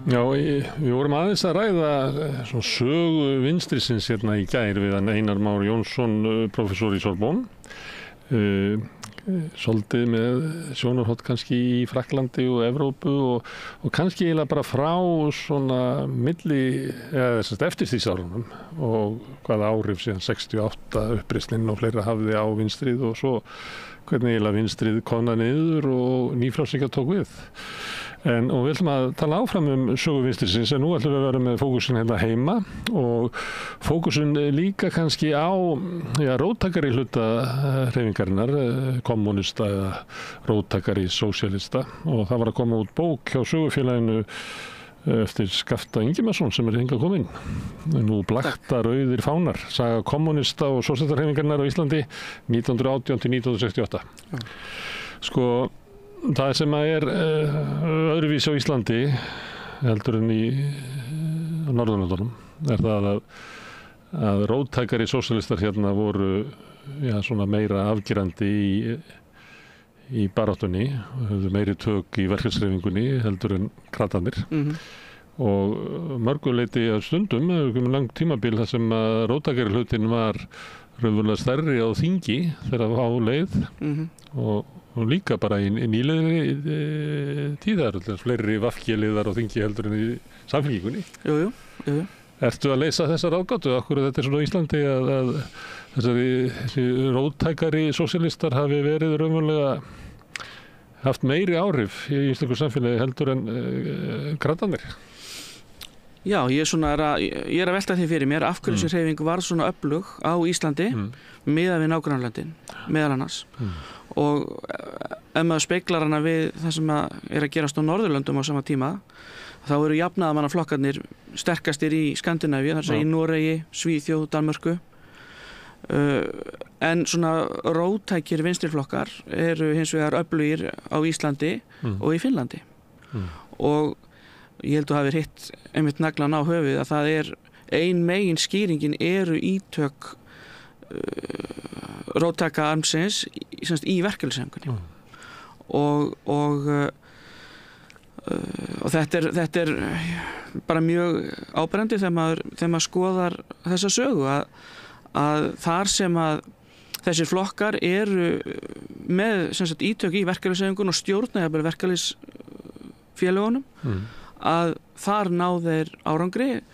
Já, við vorum aðeins að ræða svona sögu vinstrisins hérna í gær við hann Einar Már Jónsson, professor í Sorbonne. Svolítið með sjónarhort kannski í Frakklandi og Evrópu og kannski eiginlega bara frá svona eftirstríðsárunum og hvaða áhrif síðan 68 uppreisnin og fleira hafði á vinstrið og svo hvernig eiginlega vinstrið komna niður og nýfrjálshyggja tók við. Og við ætlum að tala áfram sögu vinstrisins en nú ætlum við að vera með fókusin hérna heima og fókusin líka kannski á róttækari hluta hreyfingarinnar, kommunista eða róttækari sósíalista og það var að koma út bók hjá sögufélaginu eftir Skafta Ingimarsson sem hingað kominn. Nú blakta rauðir fánar, saga kommunista og sósíalistarhreyfingarinnar á Íslandi 1918 til 1968. Sko það sem öðruvísi á Íslandi heldur en í Norðurlöndunum það að róttækari sósíalistar hérna voru svona meira afgerandi í baráttunni og höfðu meiri tök í verkalýðshreyfingunni heldur en kratarnir og mörguleyti að stundum langt tímabil þar sem að róttækari hlutin var raunverulega stærri á þingi þegar á leið og líka bara í nýlegri tíðar, fleiri VG-liðar á þingi heldur en í Samfylkingunni. Jú. Ertu að leysa þessar ráðgátu? Akkur þetta svona á Íslandi að þessi róttækari sósíalistar hafi verið raunverulega haft meiri áhrif í íslensku samfélagi heldur en kratarnir? Já, ég er að velta því fyrir mér af hverju þessi hreyfing var svona öflug á Íslandi miðað við nágrannalöndin meðal annars og ef maður speglar hana við það sem er að gerast á Norðurlöndum á sama tíma þá eru jafnaðarmannaflokkarnir sterkastir í Skandinavíu, þar sem í Noregi, Svíþjóð, Danmörku en svona róttækir vinstriflokkar eru hins vegar öflugir á Íslandi og í Finnlandi og ég held að hafi hitt einmitt naglan á höfuðið að það er ein megin skýringin eru ítök róttæka armsins í verkalýðshreyfingunni og þetta er bara mjög áberandi þegar maður skoðar þessa sögu að þar sem að þessir flokkar eru með ítök í verkalýðshreyfingunni og stjórna jafnvel verkalýðsfélögunum að þar ná þeir árangri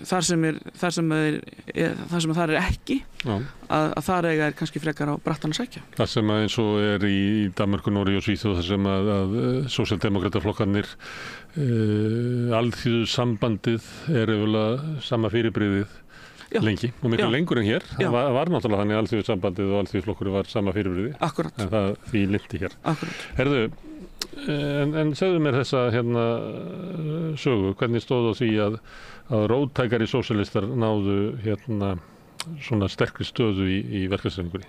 þar sem það er ekki að þar eiga er kannski frekar á brattan að sækja. Það sem eins og í Danmörku, Noregi og Svíþjóð þar sem að sósíaldemókrataflokkarnir alþýðusambandið yfirlega sama fyrirbrigðið lengi og miklu lengur en hér. Það var náttúrulega þannig að alþýðusambandið og alþýðuflokkur var sama fyrirbrigði. Akkurat. En það því linnti hér. Akkurat. Herðu, en segðu mér þessa sögu, hvernig stóð á því að róttækari sósíalistar náðu svona sterkri stöðu í verkalýðshreyfingunni?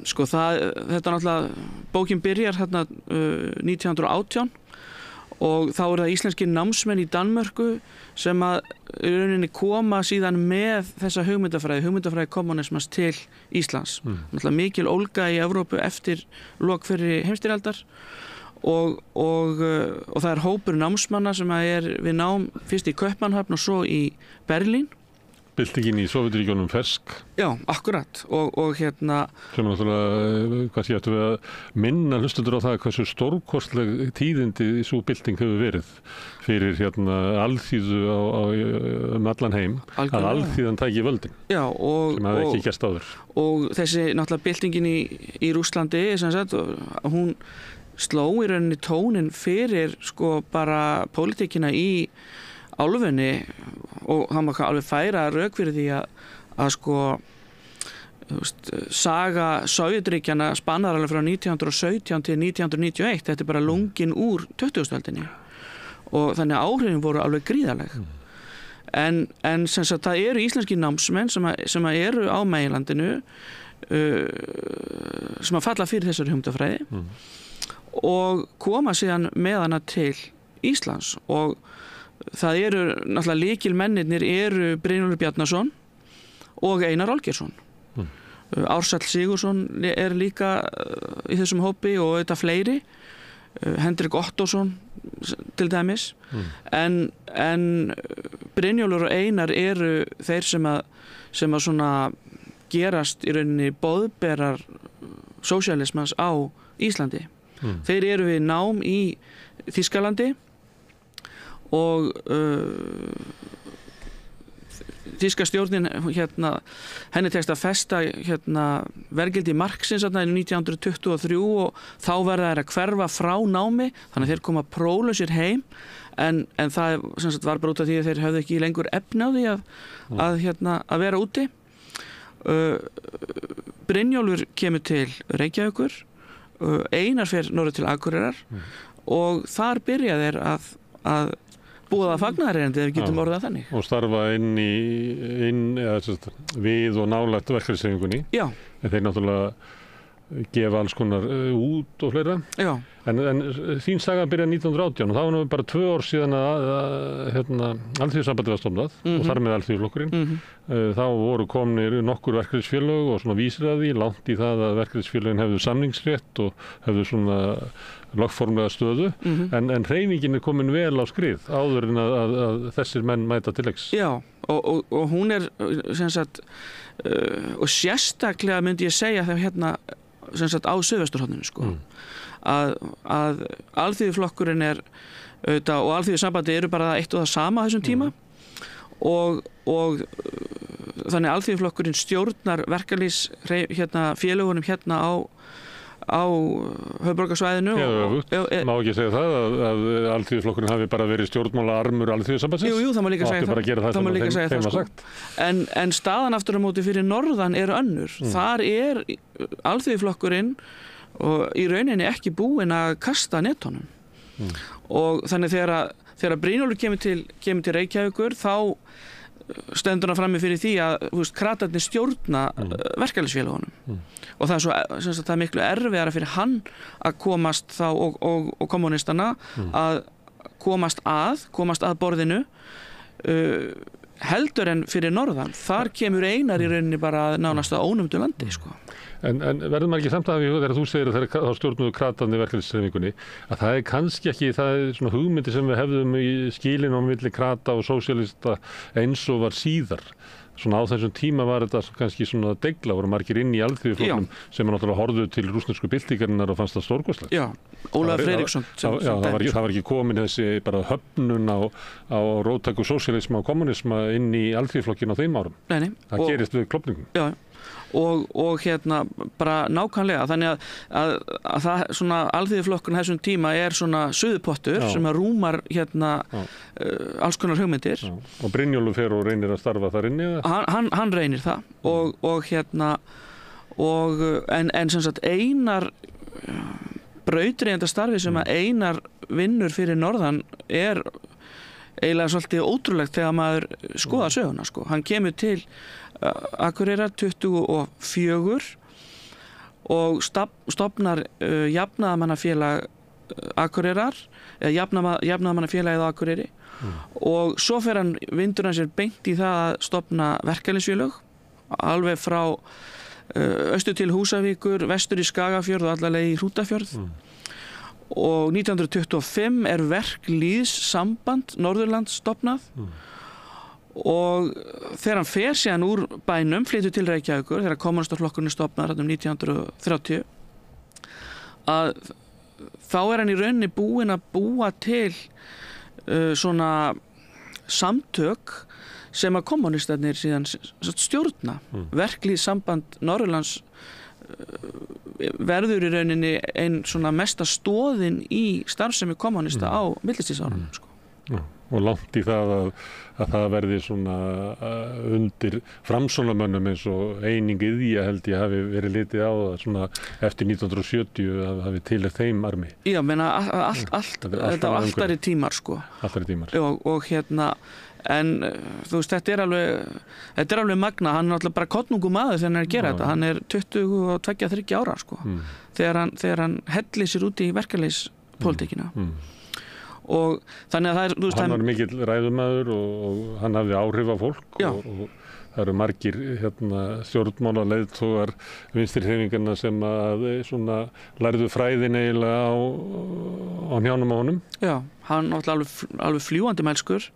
Sko þetta náttúrulega, bókin byrjar 1918 og þá eru það íslenskir námsmenn í Danmörku sem að í rauninni koma síðan með þessa hugmyndafræði kommunismans til Íslands. Náttúrulega mikil ólga í Evrópu eftir lok fyrri heimsstyrjaldar og það er hópur námsmanna sem er við nám fyrst í Kaupmannahöfn og svo í Berlín. Byltingin í Sovétríkjunum fersk. Já, akkurat og sem náttúrulega, kannski ættum við að minna hlustendur á það hversu stórkostleg tíðindi svo bylting hefur verið fyrir alþýðu allan heim. Algjörlega. Að alþýðan tæki völdin. Já, sem hafði ekki gerst áður. Og þessi náttúrulega byltingin í Rússlandi, hún sló í rauninni tónin fyrir bara pólitíkina í álfunni og það má alveg færa rök fyrir því að saga Sovétríkjanna spannar alveg frá 1917 til 1991. Þetta er bara lungin úr 2000-öldinni og þannig að áhrifin voru alveg gríðarleg. En sem sagt það eru íslenskir námsmenn sem eru á meginlandinu sem að falla fyrir þessari hugmyndafræði og koma síðan með hana til Íslands og það eru náttúrulega lykilmennirnir eru Brynjólfur Bjarnason og Einar Olgeirsson. Ársæll Sigurðsson er líka í þessum hópi og þetta fleiri. Hendrik Ottósson til dæmis en Brynjólfur og Einar eru þeir sem að svona gerast í rauninni boðberar sósíalismans á Íslandi. Þeir eru við nám í Þýskalandi og þýska stjórnin henni tekst að festa verðgildi Marxins í 1923 og þá verða þeir að hverfa frá námi, þannig að þeir koma próflausir heim en það sem sagt var bara út af því að þeir höfðu ekki lengur efni á því að vera úti. Brynjólfur kemur til Reykjavíkur, Einar fer norður til Akureyrar og þar byrja þeir að búa það fagnaðareigandi ef við getum orðað þannig. Og starfa við og nálægt verkalýðshreyfingunni. Já. En þeir náttúrulega gefa alls konar út og fleira. Já. En þín saga byrjaði 1918 og það var nú bara 2 ár síðan að Alþýðusambandið var stofnað og þar með Alþýðuflokkurinn. Þá voru komnir nokkur verkalýðsfélög og svona vísir að því langt í það að verkalýðsfélögin hefðu samningsrétt og hefðu svona lögformlega stöðu en hreyfingin komin vel á skrið áður en að þessir menn mæta til leiks. Já, og hún sem sagt og sérstaklega myndi ég segja þegar sem sagt á Suðvesturhorninu sko. Að Alþýðuflokkurinn auðvitað, og Alþýðusambandi eru bara eitt og það sama á þessum tíma og þannig Alþýðuflokkurinn stjórnar félögunum á höfuðborgarsvæðinu. Má ekki segja það að Alþýðuflokkurinn hafi bara verið stjórnmála armur Alþýðusambandsins? Jú, það má líka segja það sko. En staðan aftur á móti fyrir norðan er önnur. Þar er Alþýðuflokkurinn og í rauninni ekki búinn að kasta netunum. Og þannig þegar Brynjólfur kemur til Reykjavíkur þá stendur hann frammi fyrir því að kratarnir stjórna verkalýðsfélögunum og það er það er miklu erfiðara fyrir hann að komast þá og kommunistana að komast að borðinu heldur en fyrir norðan. Þar kemur Einar í rauninni bara nánast að ónumdu landi sko. En verður maður ekki samt að þegar þú segir að þá stjórnuðu kratarnir verkalýðshreyfingunni að það er kannski ekki, það er svona hugmyndi sem við hefðum í skilinu á milli krata og sósíalista eins og var síðar. Svona á þessum tíma var þetta kannski svona degla, voru margir inn í Alþýðuflokknum sem náttúrulega horfðu til rússnesku byltingarinnar og fannst það stórkostlegt. Já, Ólafur Friðriksson. Það var ekki komin þessi bara höfnun á róttæku sósíalisma og kommunisma inn í Alþýðuflokkin á þeim árum. Nei. Það gerist við klofningum. Já. Og bara nákvæmlega þannig að það svona Alþýðuflokkurinn þessum tíma er svona suðupottur sem að rúmar alls konar hugmyndir. Já. Og Brynjólfur fer og reynir að starfa þar inni? Hann reynir það en sem sagt Einar brautryðjandi starfi sem að Einar vinnur fyrir norðan er eiginlega svolítið ótrúlegt þegar maður skoðar söguna sko. Hann kemur til Akureyrar 24 og stofnar jafnaðarmannafélag Akureyrar eða jafnaðarmannafélagið á Akureyri og svo vindur hann sér beint í það að stofna verkalýðsfélög alveg frá austur til Húsavíkur, vestur í Skagafjörð og allarleið í Hrútafjörð og 1925 er Verkalýðssamband Norðurlands stofnað og þegar hann fer síðan úr bænum, flytur til Reykjavíkur þegar kommunistaflokkurinn stofnar 1930 að þá er hann í rauninni búinn að búa til svona samtök sem að kommunistarnir síðan stjórna. Verkalýðssamband Norðurlands verður í rauninni ein svona mesta stoðin í starfsemi kommunista á millistríðsárunum sko. Og langt í það að það verði svona undir framsóknarmönnum eins og Eining Iðja held ég hafi verið litið á það svona eftir 1970 að hafi tilheyrt þeim armi. Já, menna þetta var alltari tímar sko. Alltari tímar. Og en þú veist, þetta er alveg magna, hann er alltaf bara kottnungu maður þegar hann er að gera þetta, hann er 22-23 ára sko, þegar hann hellir sér út í verkalýðspólitíkina. Og þannig að það er... Hann var mikill ræðumaður og hann hafði áhrif á fólk og Það eru margir stjórnmálaleiðtogar vinstri hreyfinganna sem að svona lærðu fræðin eiginlega á hnjánum á honum. Já, hann var alveg fljúgandi mælskur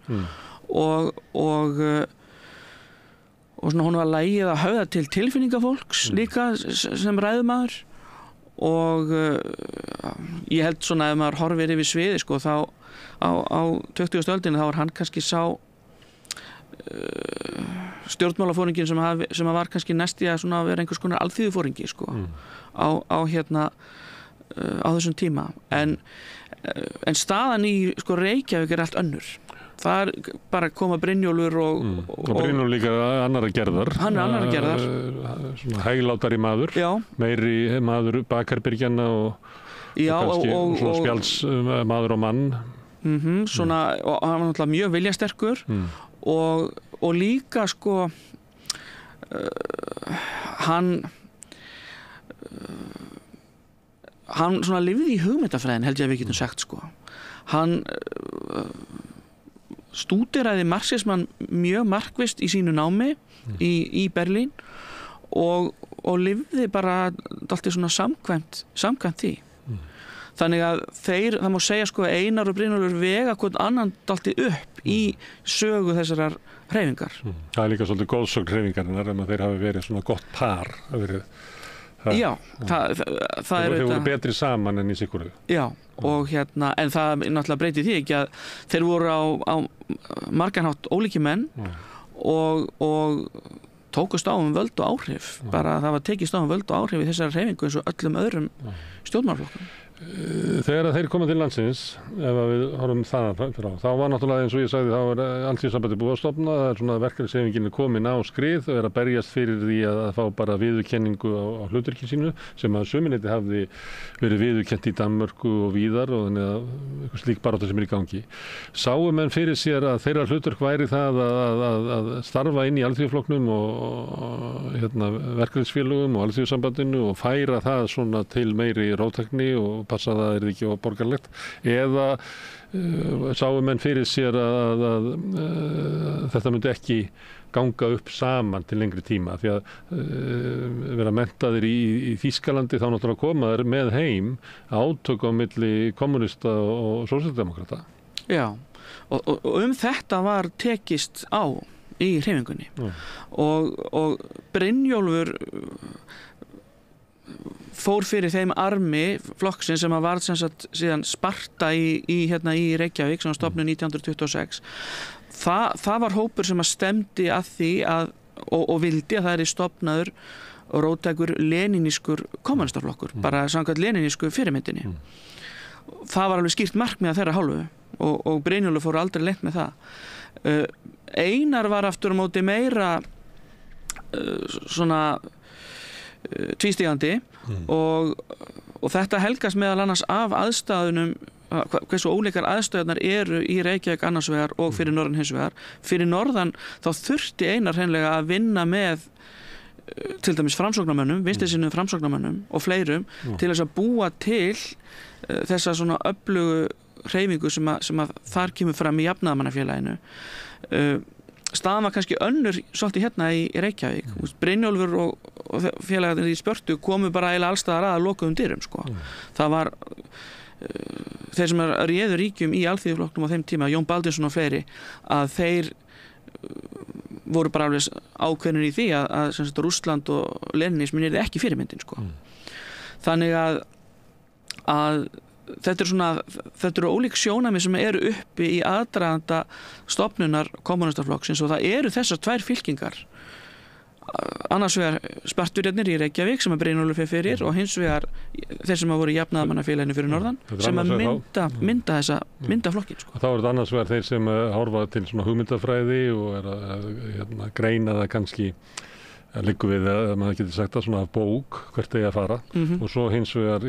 og svona hún var lagið að höfða til tilfinningafólks líka sem ræðumaður og ég held svona ef maður horfir yfir sviði sko þá á 20. öldinni þá var hann kannski sá stjórnmálafóringin sem var kannski næst í að vera einhvers konar alþýðufóringi sko, á þessum tíma en staðan í sko, Reykjavík allt önnur. Það bara koma Brynjólfur og Brynjólfur líka annarra gerðar. Hann annarra gerðar. Svona hæglátari maður, meiri maður bakarbyrgjanna og kannski svona spjalds maður og mann. Svona, og hann var náttúrulega mjög viljasterkur og líka sko hann svona lifði í hugmyndafræðin held ég að við getum sagt sko. Hann stúderaði marxismann mjög markvisst í sínu námi í Berlín og lifði bara dálítið svona samkvæmt því. Þannig að það má segja sko Einar og Brynjólfur vega hvern annan dálítið upp í sögu þessarar hreyfingar. Það líka svolítið góðsögn hreyfingarinnar að þeir hafi verið svona gott par. Já, það þeir voru betri saman en í sikuru. Já, og en það náttúrulega breyti því ekki að þeir voru á margan hátt ólíkir menn og tókust á völd og áhrif. Bara það var tekist á völd og áhrif í þessari hreyfingu eins og öllum öðrum stjórnmálaflokkum. Þegar þeir koma til landsins, ef við horfum það frá, þá var náttúrulega eins og ég sagði, þá var Alþýðusambandið búið að stofna, það svona verkalýðshreyfingin komin á skrið og að berjast fyrir því að fá bara viðurkenningu á hlutverki sínu sem að suminleyti hafði verið viðurkennt í Danmörku og víðar og þannig að eitthvað slík barátta sem í gangi. Sáu menn fyrir sér að þeirra hlutverk væri það að starfa inn í Alþýðuflokknum og verkalýðsfélögum og Alþýðusambandinu og færa það svona til meiri róttækni og passa að það ekki borgarlegt eða sáu menn fyrir sér að þetta myndi ekki ganga upp saman til lengri tíma því að vera menntaðir í Þýskalandi þá náttúrulega koma þeir með heim átök á milli kommunista og sósíaldemókrata. Já, og þetta var tekist á í hreyfingunni og Brynjólfur fór fyrir þeim armi flokksins sem var síðan Sparta í Reykjavík sem var stofnuð 1926. Það var hópur sem stemdi að því og vildi að það stofnaður og róttækur leninískur kommunistaflokkur, bara samkvæmt leninísku fyrirmyndinni. Það var alveg skýrt markmið að þeirra hálfu og Brynjólfur fór aldrei leynt með það. Einar var aftur á móti meira svona tvístígandi og þetta helgast meðal annars af aðstæðunum hversu ólíkar aðstæðunar eru í Reykjavík annars vegar og fyrir norðan hins vegar. Fyrir norðan þá þurfti Einar hreinlega að vinna með til dæmis framsóknarmönnum, vinstrisinnum framsóknarmönnum og fleirum til þess að búa til þessa svona öflugu hreyfingu sem að þar kemur fram í jafnaðarmannafélaginu. Staðan var kannski önnur svolítið hérna í Reykjavík. Brynjólfur og félagarnir í Spörtu komu bara eiginlega allstaðar að lokuðum dyrum sko. Það var þeir sem réðu ríkjum í Alþýðuflokknum á þeim tíma, Jón Baldursson og fleiri, að þeir voru bara alveg ákveðnir í því að Rússland og leninismin yrði ekki fyrirmyndin sko. Þannig að þetta eru ólík sjónarmið sem eru uppi í aðdraganda stofnunar kommunistaflokksins og það eru þessar tvær fylkingar. Annars vegar Sparturjarnir í Reykjavík sem Brynjólfur fer fyrir og hins vegar þeir sem voru í jafnaðarmannafélaginu fyrir norðan sem að mynda flokkin sko. Þá eru þetta annars vegar þeir sem horfa til svona hugmyndafræði og að greina það kannski liggur við að maður getur sagt að svona bók hvert eigi að fara og svo hins vegar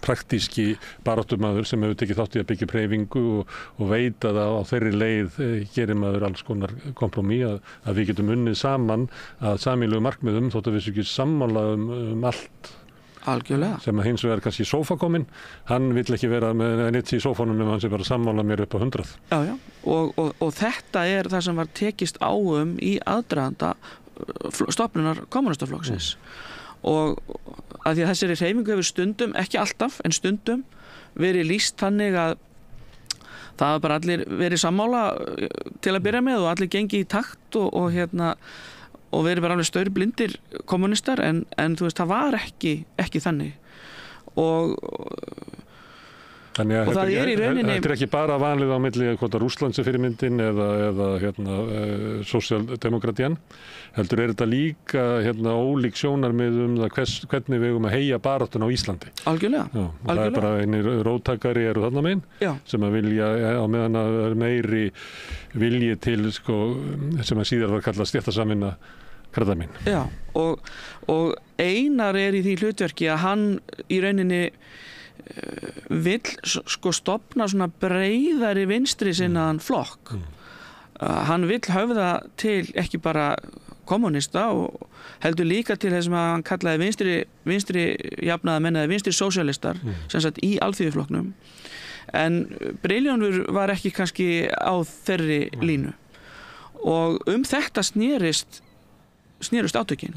praktíski baráttumaður sem hefur tekið þátt í að byggja hreyfingu og veit að á þeirri leið gerir maður alls konar kompromí að við getum unnið saman að sameiginlegum markmiðum þótt að við séum ekki sammála um allt Algjörlega. Sem að hins vegar kannski sófakominn, hann vill ekki vera með neitt í sófanum nema hann sé bara sammála mér upp á 100. Já. Og þetta það sem var tekist á í aðdraganda stofnunar kommúnistaflokksins. Og að því að þessari hreyfingu hefur stundum, ekki alltaf, en stundum verið lýst þannig að það hafa bara allir verið sammála til að byrja með og allir gengi í takt og verið bara alveg staurblindir kommunistar en þú veist, það var ekki þannig og Þannig að það í rauninni þetta ekki bara vanlið á milli hvort að Rússland sé fyrirmyndin eða sósíaldemokratían, heldur þetta líka ólík sjónarmið það hvernig við að heyja baráttuna á Íslandi. Algjörlega. Já, og það bara einir róttakari eru þarna megin sem að vilja á meðan að meiri vilji til sem að síðar var kallað stéttasamvinna kratamín. Já, og Einar í því hlutverki að hann í rauninni vill stofna svona breiðari vinstri sinnaðan flokk. Hann vill höfða til ekki bara kommunista og heldur líka til þess að hann kallaði vinstri jafnaðarmenn eða vinstri sósíalistar sem sagt í alþýðuflokknum. En Brynjólfur var ekki kannski á þeirri línu. Og þetta snerist átökin.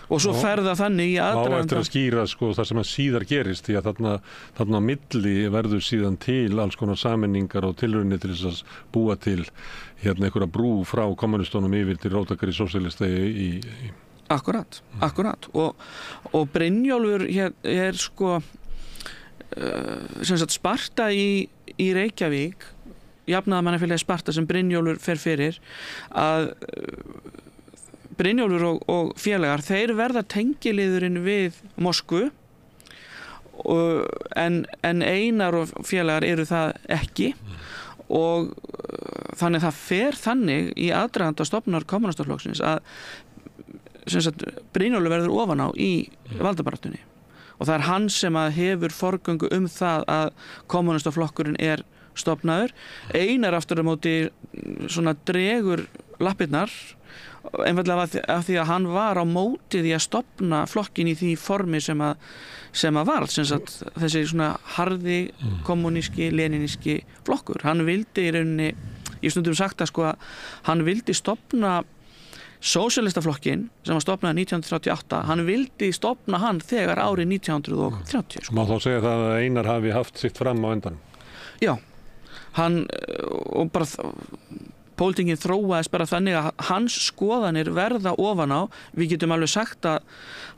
Og svo ferða þannig í aðdraganda. Eftir að skýra það sem að síðar gerist því að þarna á milli verður síðan til alls konar sameiningar og tilraunir til þess að búa til einhverja brú frá kommunistunum yfir til róttakari sósíalista í Akkurat. Og Brynjólfur sem sagt Sparta í Reykjavík, jafnaðarmannafélagi Sparta sem Brynjólfur fer fyrir að Brynjólfur og félagar, þeir verða tengiliðurinn við Moskvu en Einar og félagar eru það ekki og þannig það fer þannig í aðdraganda stofnunar kommúnistaflokksins að sem sagt Brynjólfur verður ofan á í valdabaráttunni og það hann sem að hefur forgöngu það að kommúnistaflokkurinn stofnaður. Einar aftur á móti svona dregur lappirnar einfaldlega af því að hann var á móti því að stofna flokkin í því formi sem að var þessi svona harði kommuníski, leniníski flokkur. Hann vildi í rauninni, ég stundum sagt að hann vildi stofna sósíalistaflokkin sem var stofnað 1938, hann vildi stofna hann þegar árið 1930. Má þá segja það að Einar hafi haft sitt fram á endanum? Já, hann og bara pólitíkin þróaðist bara þannig að hans skoðanir verða ofan á, við getum alveg sagt að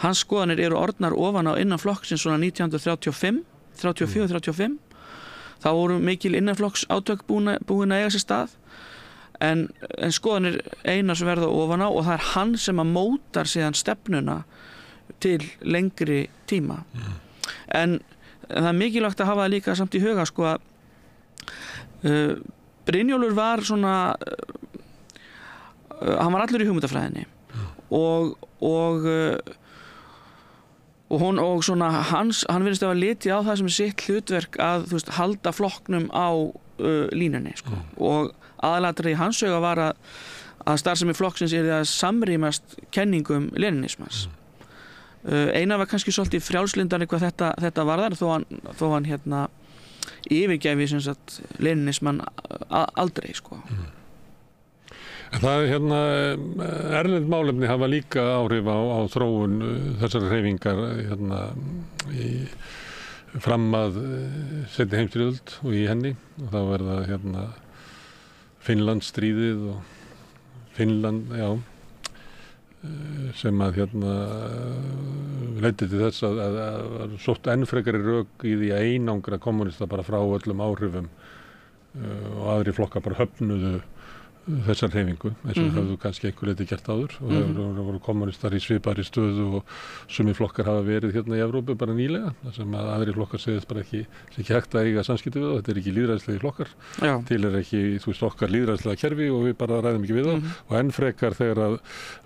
hans skoðanir eru orðnar ofan á innan flokksins svona 1935, 34-35, þá voru mikil innanflokks átök búin að eiga sér stað, en skoðanir Einars verða ofan á og það hann sem að mótar síðan stefnuna til lengri tíma. En það mikilvægt að hafa líka samt í huga að Brynjólfur var svona hann var allur í hugmyndafræðinni og svona hann virðist að hafa litið á það sem sitt hlutverk að halda flokknum á línunni og aðalatriði í hans huga var að starfsemi flokksins að samrýmast kenningum leninismans. Einar var kannski svolítið frjálslyndari hvað þetta varðar þó hann yfirgæfi sem sagt leninismann aldrei En það erlend málefni hafa líka áhrif á þróun þessar hreyfingar fram að seinni heimsstyrjöld og í henni og þá verða Finnlandsstríðið og Finnland, sem að leiddi til þess að sótt enn frekari rök í því að einangra kommunista bara frá öllum áhrifum og aðri flokkar bara höfnuðu þessar hreyfingu eins og höfðu kannski einhver leyti gert áður og það voru kommunistar í svipaðri stöðu og sumir flokkar hafa verið í Evrópu bara nýlega þar sem að aðri flokkar segist bara ekki hægt að eiga samskipti við það, þetta ekki lýðræðislegi flokkar til ekki, okkar lýðræðislega kerfi og við bara ræðum ekki við það og enn frekar þegar að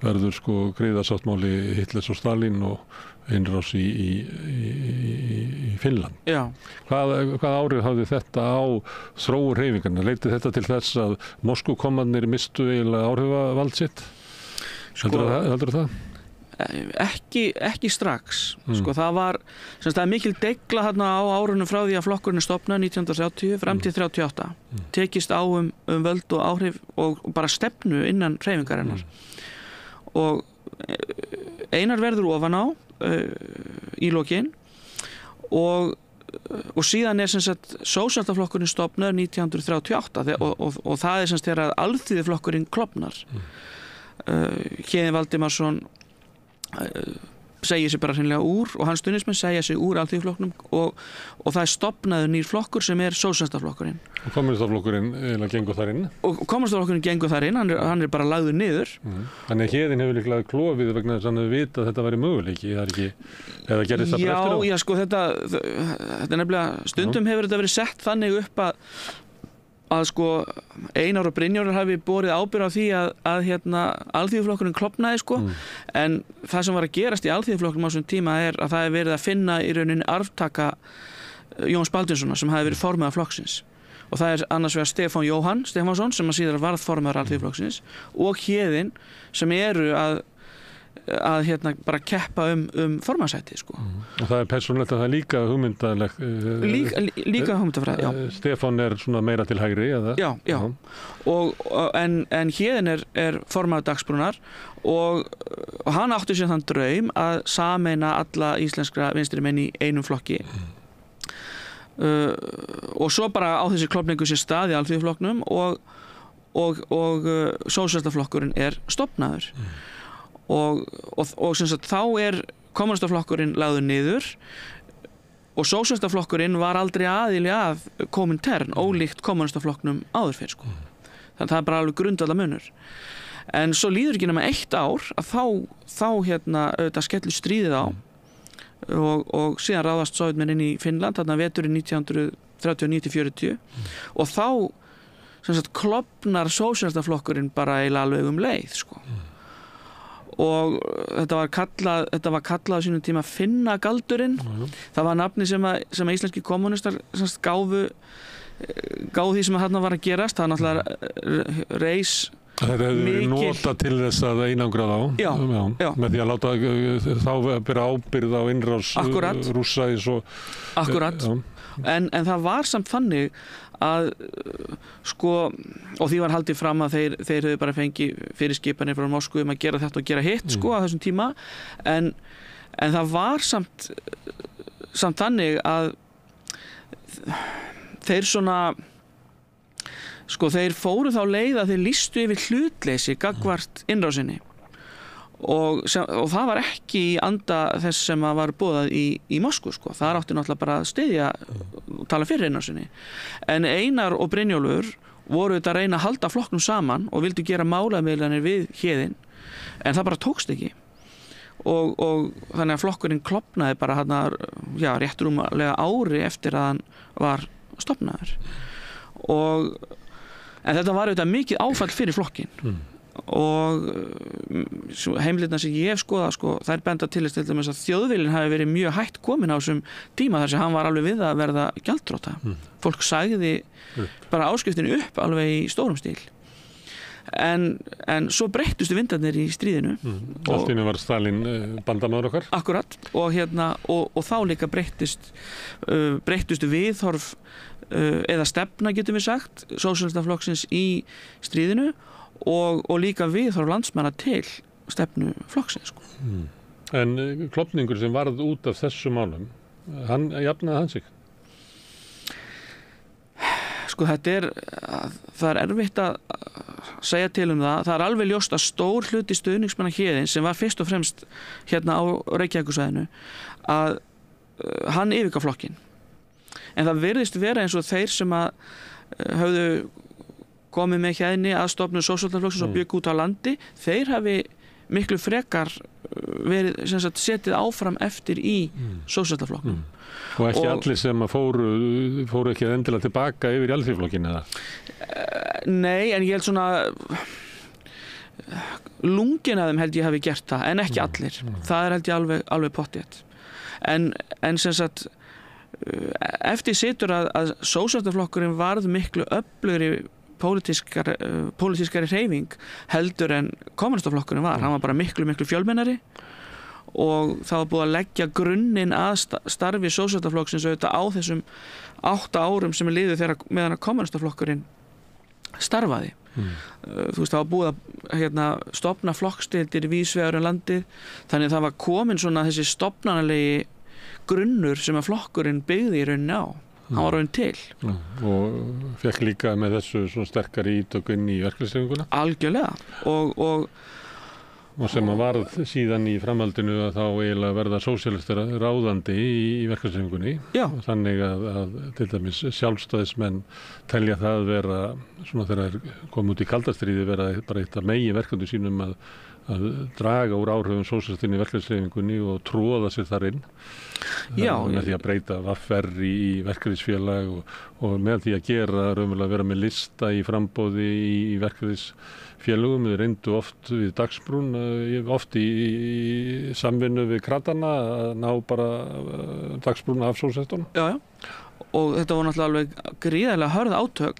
verður griðasáttmáli Hitlers og Stalin og innrás í Finnland. Hvað áhrif hafði þetta á þróun hreyfingarna? Leiddi þetta til þess að Moskvukommarnir mistu eiginlega áhrifavald sitt? Heldur það? ekki strax. Sko, það mikil deigla þarna á árunum frá því að flokkurinn stofnaði 1930 fram til 38. Tekist á völd og áhrif og bara stefnu innan hreyfingarinnar. Og Einar verður ofan á í lokin og síðan sem sagt sósíalistaflokkurinn stofnaður 1938 og það sem sagt þegar Alþýðuflokkurinn klofnar. Héðinn Valdimarsson segir sig bara hreinlega úr og hans stuðningsmenn segja sig úr Alþýðuflokknum og það stofnaður nýr flokkur sem sósíalistaflokkurinn. Og kommunistaflokkurinn gengur þar inn? Og kommunistaflokkurinn gengur þar inn, hann er bara lagður niður. Þannig að Héðinn hefur líklega klofið vegna þess að hann hefur vitað að þetta væri möguleiki, það ekki, eða gerðist það bara eftir á? Já, sko þetta nefnilega, stundum hefur þetta verið sett þannig upp að sko Einar og Brynjólfur hafi borið ábyrgð á því að Alþýðuflokkurinn klofnaði sko, en það sem var að gerast í Alþýðuflokknum á þessum tíma að það er verið að finna í rauninni arftaka Jóns Baldvinssonar sem hafi verið formaður flokksins og það er annars vegar Stefán Jóhann Stefánsson sem síðar varð formaður Alþýðuflokksins og Héðinn sem eru að bara keppa formannsæti sko. Og það er persónulegt að það er líka hugmyndaleg líka hugmyndafræði, já. Stefán er svona meira til hægri eða? Já. En Héðinn er formaður Dagsbrúnar og hann átti sér þann draum að sameina alla íslenskra vinstri menn í einum flokki. Og svo bara á þessi klofningu sér stað í Alþýðuflokknum og sósíalistaflokkurinn er stofnaður. Og sem sagt þá er kommunistaflokkurinn lagður niður og sósíalistaflokkurinn var aldrei aðili að Komintern, ólíkt kommunistaflokknum áður fyrr sko. Þannig að það er bara alveg grundvallarmunur. En svo líður ekki nema 1 ár að þá auðvitað skellir stríðið á og síðan ráðast Sovétmenn inn í Finnland þarna veturinn 1939-40 og þá sem sagt klofnar sósíalistaflokkurinn bara eiginlega alveg leið sko. Og þetta var kallað á sínum tíma Finnagaldurinn. Það var nafni sem að íslenski kommunistar gáfu því sem að þarna var að gerast. Það náttúrulega reis Það hefur verið nota til þess að einangra þá. Já. Með því að láta þá bera ábyrgð á innrás Rússa eins og... Akkurat. En það var samt þannig að sko, og því var haldið fram að þeir höfðu bara fengið fyrirskipanir frá Moskvu að gera þetta og gera hitt sko á þessum tíma en það var samt þannig að þeir svona sko þeir fóru þá leið að þeir lýstu yfir hlutleysi gagnvart innrásinni og það var ekki í anda þess sem að var boðað í Moskvu sko. Það átti náttúrulega bara að styðja og tala fyrir innrásinni. En Einar og Brynjólfur voru þetta að reyna að halda flokknum saman og vildu gera málamiðlanir við Héðinn en það bara tókst ekki. Og þannig að flokkurinn klofnaði bara rétt rúmlega ári eftir að hann var stofnaður. En þetta var auðvitað mikið áfall fyrir flokkinn. Og heimildirnar sem ég hef skoðað sko, þær benda til þess að Þjóðviljinn hafi verið mjög hætt komin á þessum tíma þar sem hann var alveg við að verða gjaldþrota. Fólk sagði bara áskriftinu upp alveg í stórum stíl. En svo breyttust vindarnir í stríðinu. Allt inni var Stalin bandamaður okkar. Akkurat og þá líka breyttust viðhorf eða stefna getum við sagt sósíalistaflokksins í stríðinu og líka viðhorf landsmanna til stefnu flokksins sko. En klofningur sem varð út af þessu málum, jafnaði hann sig? Sko það er erfitt að segja til það. Það er alveg ljóst að stór hluti stuðningsmanna Héðins sem var fyrst og fremst hérna á Reykjavíkursvæðinu að hann yfirgaf flokkinn. En það virðist vera eins og þeir sem að höfðu komið með Héðinni að stofnun sósíalistaflokksins og byggu út á landi, þeir hafi miklu frekar verið setið áfram eftir í sósíalistaflokknum. Og ekki allir sem fóru ekki endilega tilbaka yfir í Alþýðuflokkinn eða? Nei, en ég held svona lungin af þeim held ég hafi gert það, en ekki allir. Það er held ég alveg pottþétt. En sem sagt eftir situr að sósíalistaflokkurinn varð miklu öflugri pólitískari hreyfing heldur en kommunistaflokkurinn var. Hann var bara miklu fjölmennari og það var búið að leggja grunninn að starfi sósíalistaflokksins auðvitað á þessum 8 árum sem liðu þegar meðan að kommúnistaflokkurinn starfaði. Þú veist, það var búið að stofna flokksdeildir víðsvegar um landið, þannig að það var komin svona þessi stofnanalegi grunnur sem að flokkurinn byggði í rauninni á. Hann var raunin til. Og fekk líka með þessu svona sterkari ítök inn í verkalýðshreyfinguna? Algjörlega. Og sem að varð síðan í framhaldinu að þá eiginlega verða sósíalistar ráðandi í verkalýðshreyfingunni. Þannig að til dæmis sjálfstæðismenn telja það vera svona þegar kom út í kaldastríði vera bara eitt af meginverkefnum sínum að draga úr áhrifum sósíalistinni í verkalýðshreyfingunni og tróða sér þar inn. Með því að breyta VR í verkalýðsfélag og með því að gera raunverulega vera með lista í framboði í verkalýðsfélögum. Við reyndu oft við Dagsbrún, oft í samvinnu við kratana að ná bara Dagsbrún af sósíalistunum. Já. Og þetta var náttúrulega alveg gríðarlega hörð átök.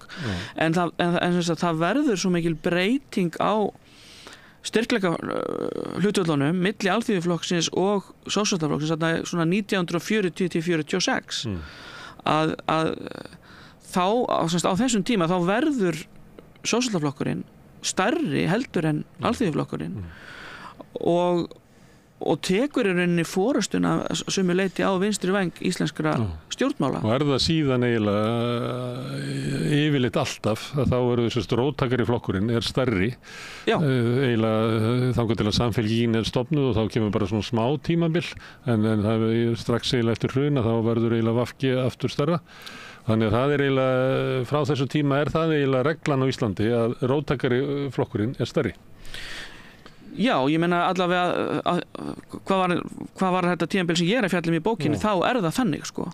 En það verður svo mikil breyting á styrkleika hlutvöldunum milli Alþýðuflokksins og Sósíalistaflokksins svona 1940-46 að þá á þessum tíma þá verður Sósíalistaflokkurinn stærri heldur en Alþýðuflokkurinn og tekur í rauninni forystuna sömu leyti á vinstri væng íslenskra stjórnmála. Og það síðan eiginlega yfirleitt alltaf að þá þessi róttakari flokkurinn stærri eiginlega þangað til að samfélgin stofnuð og þá kemur bara svona smá tímabil en það strax eiginlega eftir hrun að þá verður eiginlega VG aftur stærra. Þannig að það eiginlega frá þessu tíma það eiginlega reglan á Íslandi að róttakari flokkurinn stærri. Já, ég meina allavega hvað var þetta tímabil sem ég að fjalla í bókinni, þá það þannig sko.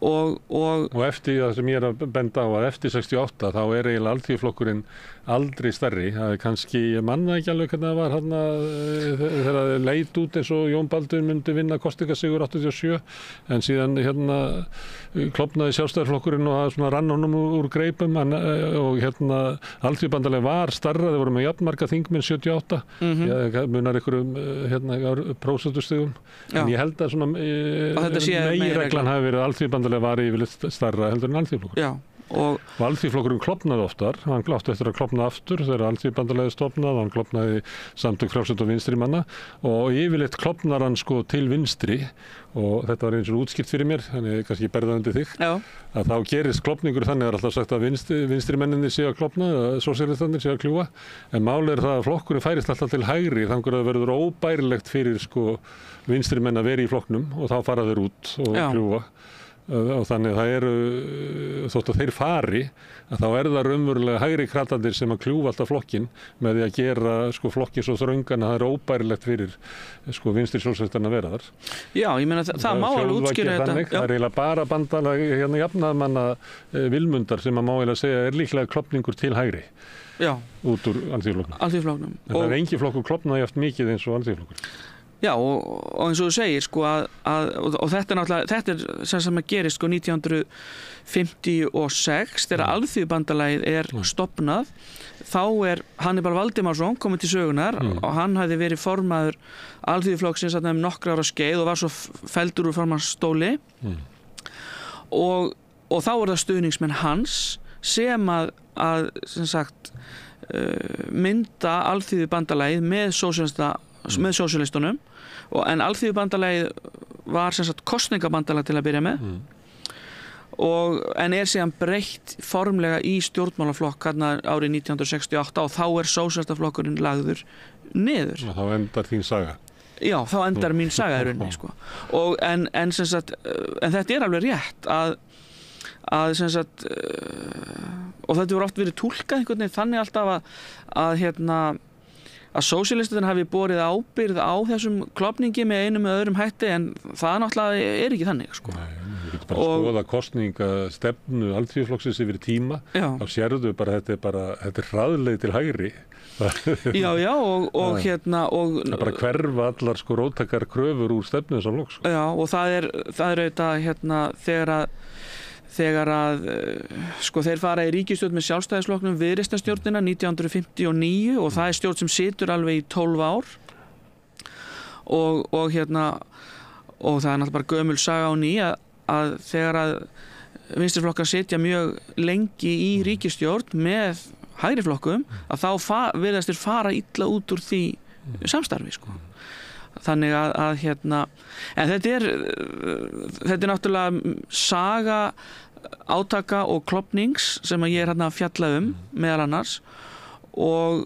Og eftir það sem ég að benda á að eftir 68 þá eiginlega Alþýðuflokkurinn aldrei stærri. Það kannski, ég manna ekki alveg hvernig það var þarna þegar það leit út eins og Jón Baldur myndi vinna kosningasigur 87 en síðan klofnaði Sjálfstæðisflokkurinn og það svona rann honum úr greipum og Alþýðubandalagið var stærra, þeir voru með jafnmarga þingmenn 78 munar einhverjum prósentustigum en ég held að svona meginreglan hafi verið að Alþýðubandalagið var yfirleitt stærra heldur en Alþýðuflokkurinn. Og Alþýðuflokkurinn klofnaði oftar, hann átti eftir að klofna aftur þegar Alþýðubandalagið stofnaði, hann klofnaði Samtök frjálslyndra og vinstri manna og yfirleitt klofnar hann sko til vinstri og þetta var eins og útskipt fyrir mér, þannig kannski ég berða undir þig, að þá gerist klofningur þannig að alltaf sagt að vinstri menninni séu að klofna, sósíalistarnir séu að kljúfa, en málið það að flokkurinn færist alltaf til hægri, þannig að það verður óbærilegt fyrir sko vinstri menn að vera í flokknum og þá fara þeir út og kljúfa. Og þannig að það þótt að þeir fari að þá það raunverulega hægri kratarnir sem að kljúfa alltaf flokkinn með því að gera sko flokkinn svo þröngan að það óbærilegt fyrir sko vinstri sósíalistarnir að vera þar. Já, ég meina það má alveg útskýra þetta. Það eiginlega bara bandalag jafnaðarmanna Vilmundar sem að má eiginlega segja líklega klofningur til hægri. Já. Út úr Alþýðuflokknum. En það engin flokkur klofnaði oft mikið eins og Alþýðuflokkur. Já, og eins og þú segir sko og þetta náttúrulega, þetta sem að gerist sko 1956 þegar Alþýðubandalagið stofnað, þá Hannibal Valdimarsson kominn til sögunar og hann hafði verið formaður Alþýðuflokksins nokkra ára skeið og var svo felldur úr formannsstóli og þá það stuðningsmenn hans sem að sem sagt mynda Alþýðubandalagið með sósíalistunum en Alþýðubandalagið var sem sagt kosningabandalag til að byrja með en síðan breytt formlega í stjórnmálaflokk árið 1968 og þá sósíalistaflokkurinn lagður niður. Þá endar þín saga. Já, þá endar mín saga í rauninni sko. En sem sagt en þetta alveg rétt að sem sagt og þetta voru oft verið túlkað einhvern veginn þannig alltaf að sósíalistarnir hafi borið ábyrgð á þessum klofningi með einum eða öðrum hætti en það náttúrulega ekki þannig sko. Nei, við getum bara skoða kosningastefnu Alþýðuflokksins yfir tíma þá sérðu bara þetta er hraðleið til hægri. Já og það bara hverfa allar sko róttakar kröfur úr stefnu þessa flokks. Já og það auðvitað þegar að sko þeir fara í ríkisstjórn með Sjálfstæðisflokknum Viðreisnarstjórnina 1959 og það stjórn sem situr alveg í 12 ár og það er náttúrulega bara gömul saga á ný að þegar að vinstriflokkar sitja mjög lengi í ríkisstjórn með hægriflokkum að þá virðast þeir fara illa út úr því samstarfi sko. Þannig að en þetta er náttúrulega saga átaka og klofnings sem að ég er að fjalla meðal annars og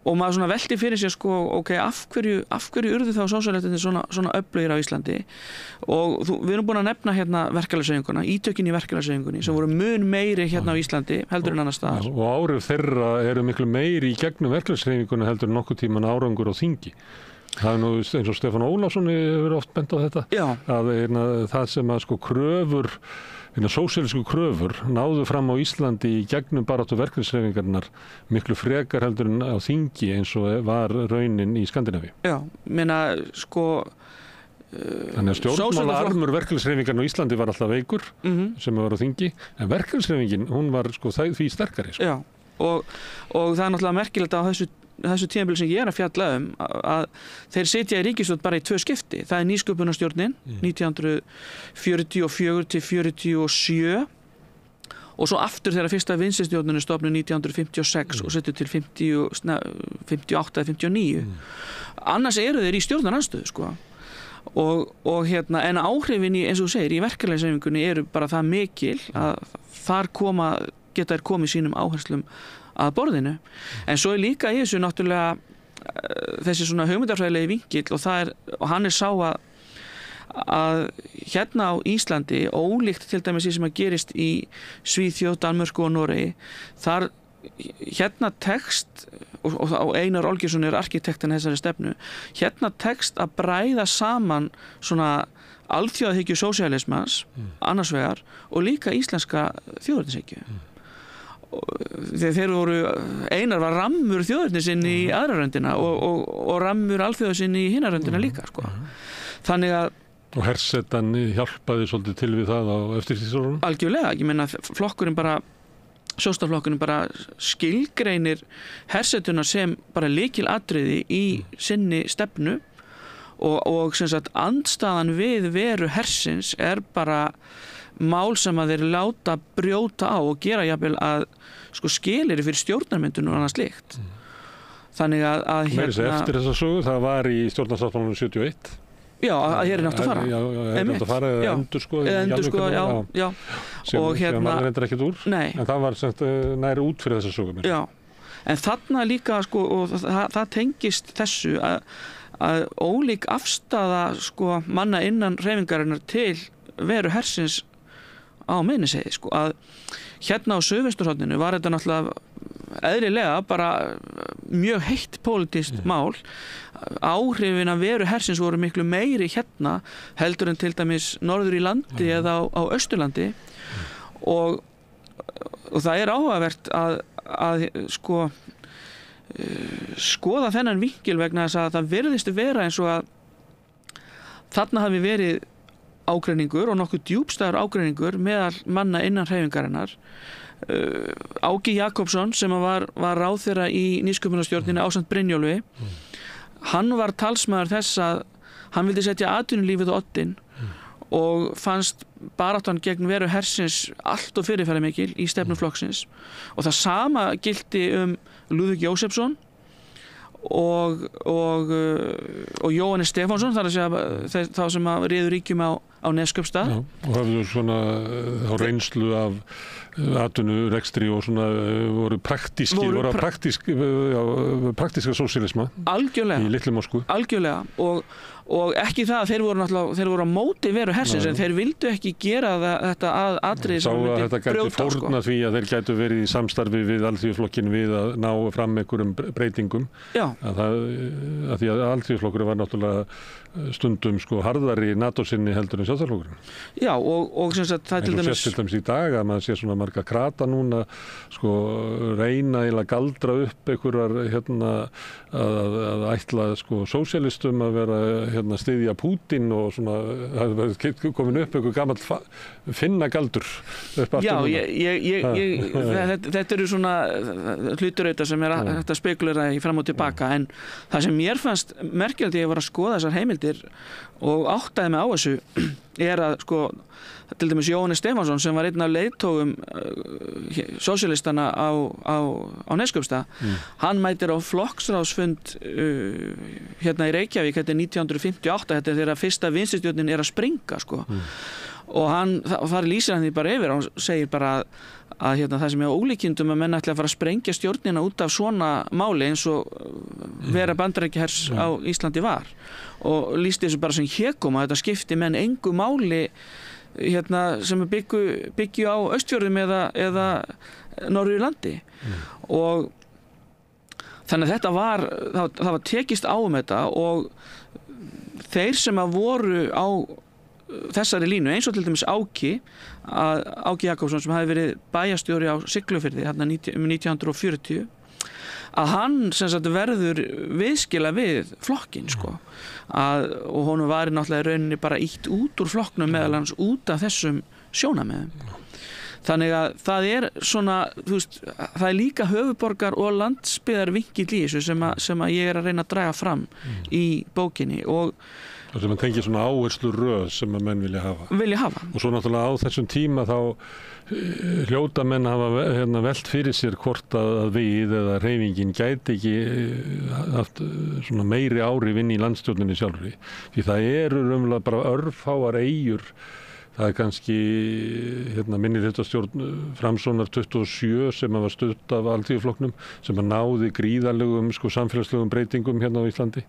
maður svona velti fyrir sér sko, ok, af hverju urðu þá sósíalistarnir svona öflugir á Íslandi og við erum búin að nefna verkalýðshreyfinguna, ítökin í verkalýðshreyfingunni sem voru mun meiri á Íslandi heldur en annars staðar. Og áhrif þeirra eru miklu meiri í gegnum verkalýðshreyfinguna heldur en nokkuð tíman árangur á þingi. Það er nú eins og Stefán Ólafsson hefur oft bent á þetta. Já. Að það sem að sko kröfur sósíalísku kröfur náðu fram á Íslandi í gegnum baráttu verkalýðshreyfingarinnar miklu frekar heldur en á þingi eins og var raunin í Skandinavíu. Já, meina sko þannig að stjórnmálaarmur verkalýðshreyfingarnar á Íslandi var alltaf veikur sem var á þingi, en verkalýðshreyfingin hún var sko því sterkari. Sko. Já, og það er náttúrulega merkilegt á þessu tímabili sem ég er að fjalla að þeir sitja í ríkisstjórn bara í 2 skipti. Það er nýsköpunarstjórnin 1944 til 47 og svo aftur þegar fyrsta vinstristjórnin er stofnuð 1956 og setur til 58 eða 59. Annars eru þeir í stjórnarandstöðu sko. Og en áhrifin eins og þú segir í verkalýðshreyfingunni eru bara það mikil að þar geta þeir komið sínum áherslum að borðinu. En svo er líka í þessu náttúrulega þessi svona hugmyndafræðilegi vinkill og hann er sá að á Íslandi, ólíkt til dæmis því sem að gerist í Svíþjóð, Danmörku og Noregi, þar tekst og Einar Olgeirsson er arkitektin þessari stefnu, tekst að bræða saman svona alþjóðahyggju sósíalismans annars vegar og líka íslenska þjóðernishyggju. Þeir voru, Einar var rammur þjóðernisinn í aðra röndina og rammur alþjóðasinn í hinna röndina líka sko. Þannig að og hersetan hjálpaði svolítið til við það á eftirstríðsárunum? Algjörlega, ég meina sjóstaflokkurinn bara skilgreinir hersetuna sem bara lykilatriði í sinni stefnu og sem sagt andstaðan við veru hersins er bara mál sem að þeir láta brjóta á og gera jafnvel að sko skilyrði fyrir stjórnarmyndun og annað slíkt. Þannig að eftir þessa sögu, það var í stjórnarsáttmálanum 71. Já, að hér er nátt að fara. Já, er nátt að fara eða endurskoða. Já. Sem var reyndar ekkert úr. Nei. En það var nær út fyrir þessa sögu. Já. En þarna líka sko, og það tengist þessu að ólík afstaða sko manna innan hreyfingarinnar til veru hersins á Miðnesheiði sko, að á Suðvesturhorninu var þetta náttúrulega eðlilega bara mjög heitt pólitískt mál. Áhrifin af veru hersins voru miklu meiri heldur en til dæmis norður í landi eða á Austurlandi og það er áhugavert að sko skoða þennan vinkil vegna þess að það virðist vera eins og að þarna hafi verið ágreiningur og nokkuð djúpstæður ágreiningur meðal manna innan hreyfingarinnar. Áki Jakobsson sem var ráðherra í nýsköpunarstjórninni ásamt Brynjólfi, hann var talsmaður þess að hann vildi setja atvinnulífið á oddinn og fannst baráttan gegn veru hersins allt og fyrirferðarmikil í stefnu flokksins og það sama gilti Lúðvík Jósefsson og Jóhannes Stefánsson, þar að segja þá sem að réðu ríkjum á Neskaupstað. Já, og hafðu svona þá reynslu af atvinnurekstri og svona voru praktíska sósíalisma í Litlu Moskvu. Algjörlega og ekki það að þeir voru á móti veru hersins en þeir vildu ekki gera þetta að atriði sem myndi brjóta. Þetta gæti fórna því að þeir gætu verið í samstarfi við Alþýðuflokkinn við að ná fram einhverjum breytingum. Já. Að því að Alþýðuflokkurinn var náttúrulega stundum sko harðari NATO-sinni heldur en Sjálfstæðisflokkurinn. Já og sem sagt það til dæmis í dag að maður sé svona marga krata núna sko reyna að galdra upp einhverjar að ætla sko sósíalistum að vera styðja Pútín og svona, komin upp einhver gamall finnagaldur upp aftur. Já, þetta eru svona hlutur auðvitað sem hægt að spekulera í fram og tilbaka, en það sem mér fannst merkilegt ég var að skoða þessar heimildir og áttaði mig á þessu að sko, til dæmis Jóhannes Stefánsson sem var einn af leiðtogum sósíalistana á Neskaupstað, hann mætir á flokksráðsfund hérna í Reykjavík, þetta er 1958, þetta er þegar fyrsta vinstristjórnin að springa sko. Og þar lýsir hann því bara yfir, hann segir bara að hérna, það sem er ólíkindum að menn ætla að fara að sprengja stjórnina út af svona máli eins og vera Bandaríkjahers á Íslandi var, og lýsti þessu bara sem hégóma, þetta skipti menn engu máli hérna, sem byggju á Austfjörðum eða Norðurlandi. Og þannig að það var tekist á þetta, og þeir sem að voru á þessari línu, eins og til dæmis Áki Jakobsson sem hafi verið bæjarstjóri á Siglufirði hérna 1940, að hann sem sagt verður viðskila við flokkinn sko, og honum var náttúrulega í rauninni bara ýtt út úr flokknum meðal hans út af þessum sjónarmiðum. Þannig að það er svona, þú veist, það er líka höfuborgar og landsbyggðar vinkill í þessu sem að ég er að reyna að draga fram í bókinni, og það sem að tengja svona áherslu röð sem að menn vilja hafa. Og svo náttúrulega á þessum tíma þá hljóta menn hafa velt fyrir sér hvort að við eða hreyfingin gæti ekki haft svona meiri áhrif inn í landsstjórninni sjálfri. Því það eru raunverulega bara örfáar eyjur. Það er kannski minnihlutastjórn Framsóknar 27 sem var stutt af Alþýðuflokknum, sem að náði gríðarlegum samfélagslegum breytingum hérna á Íslandi.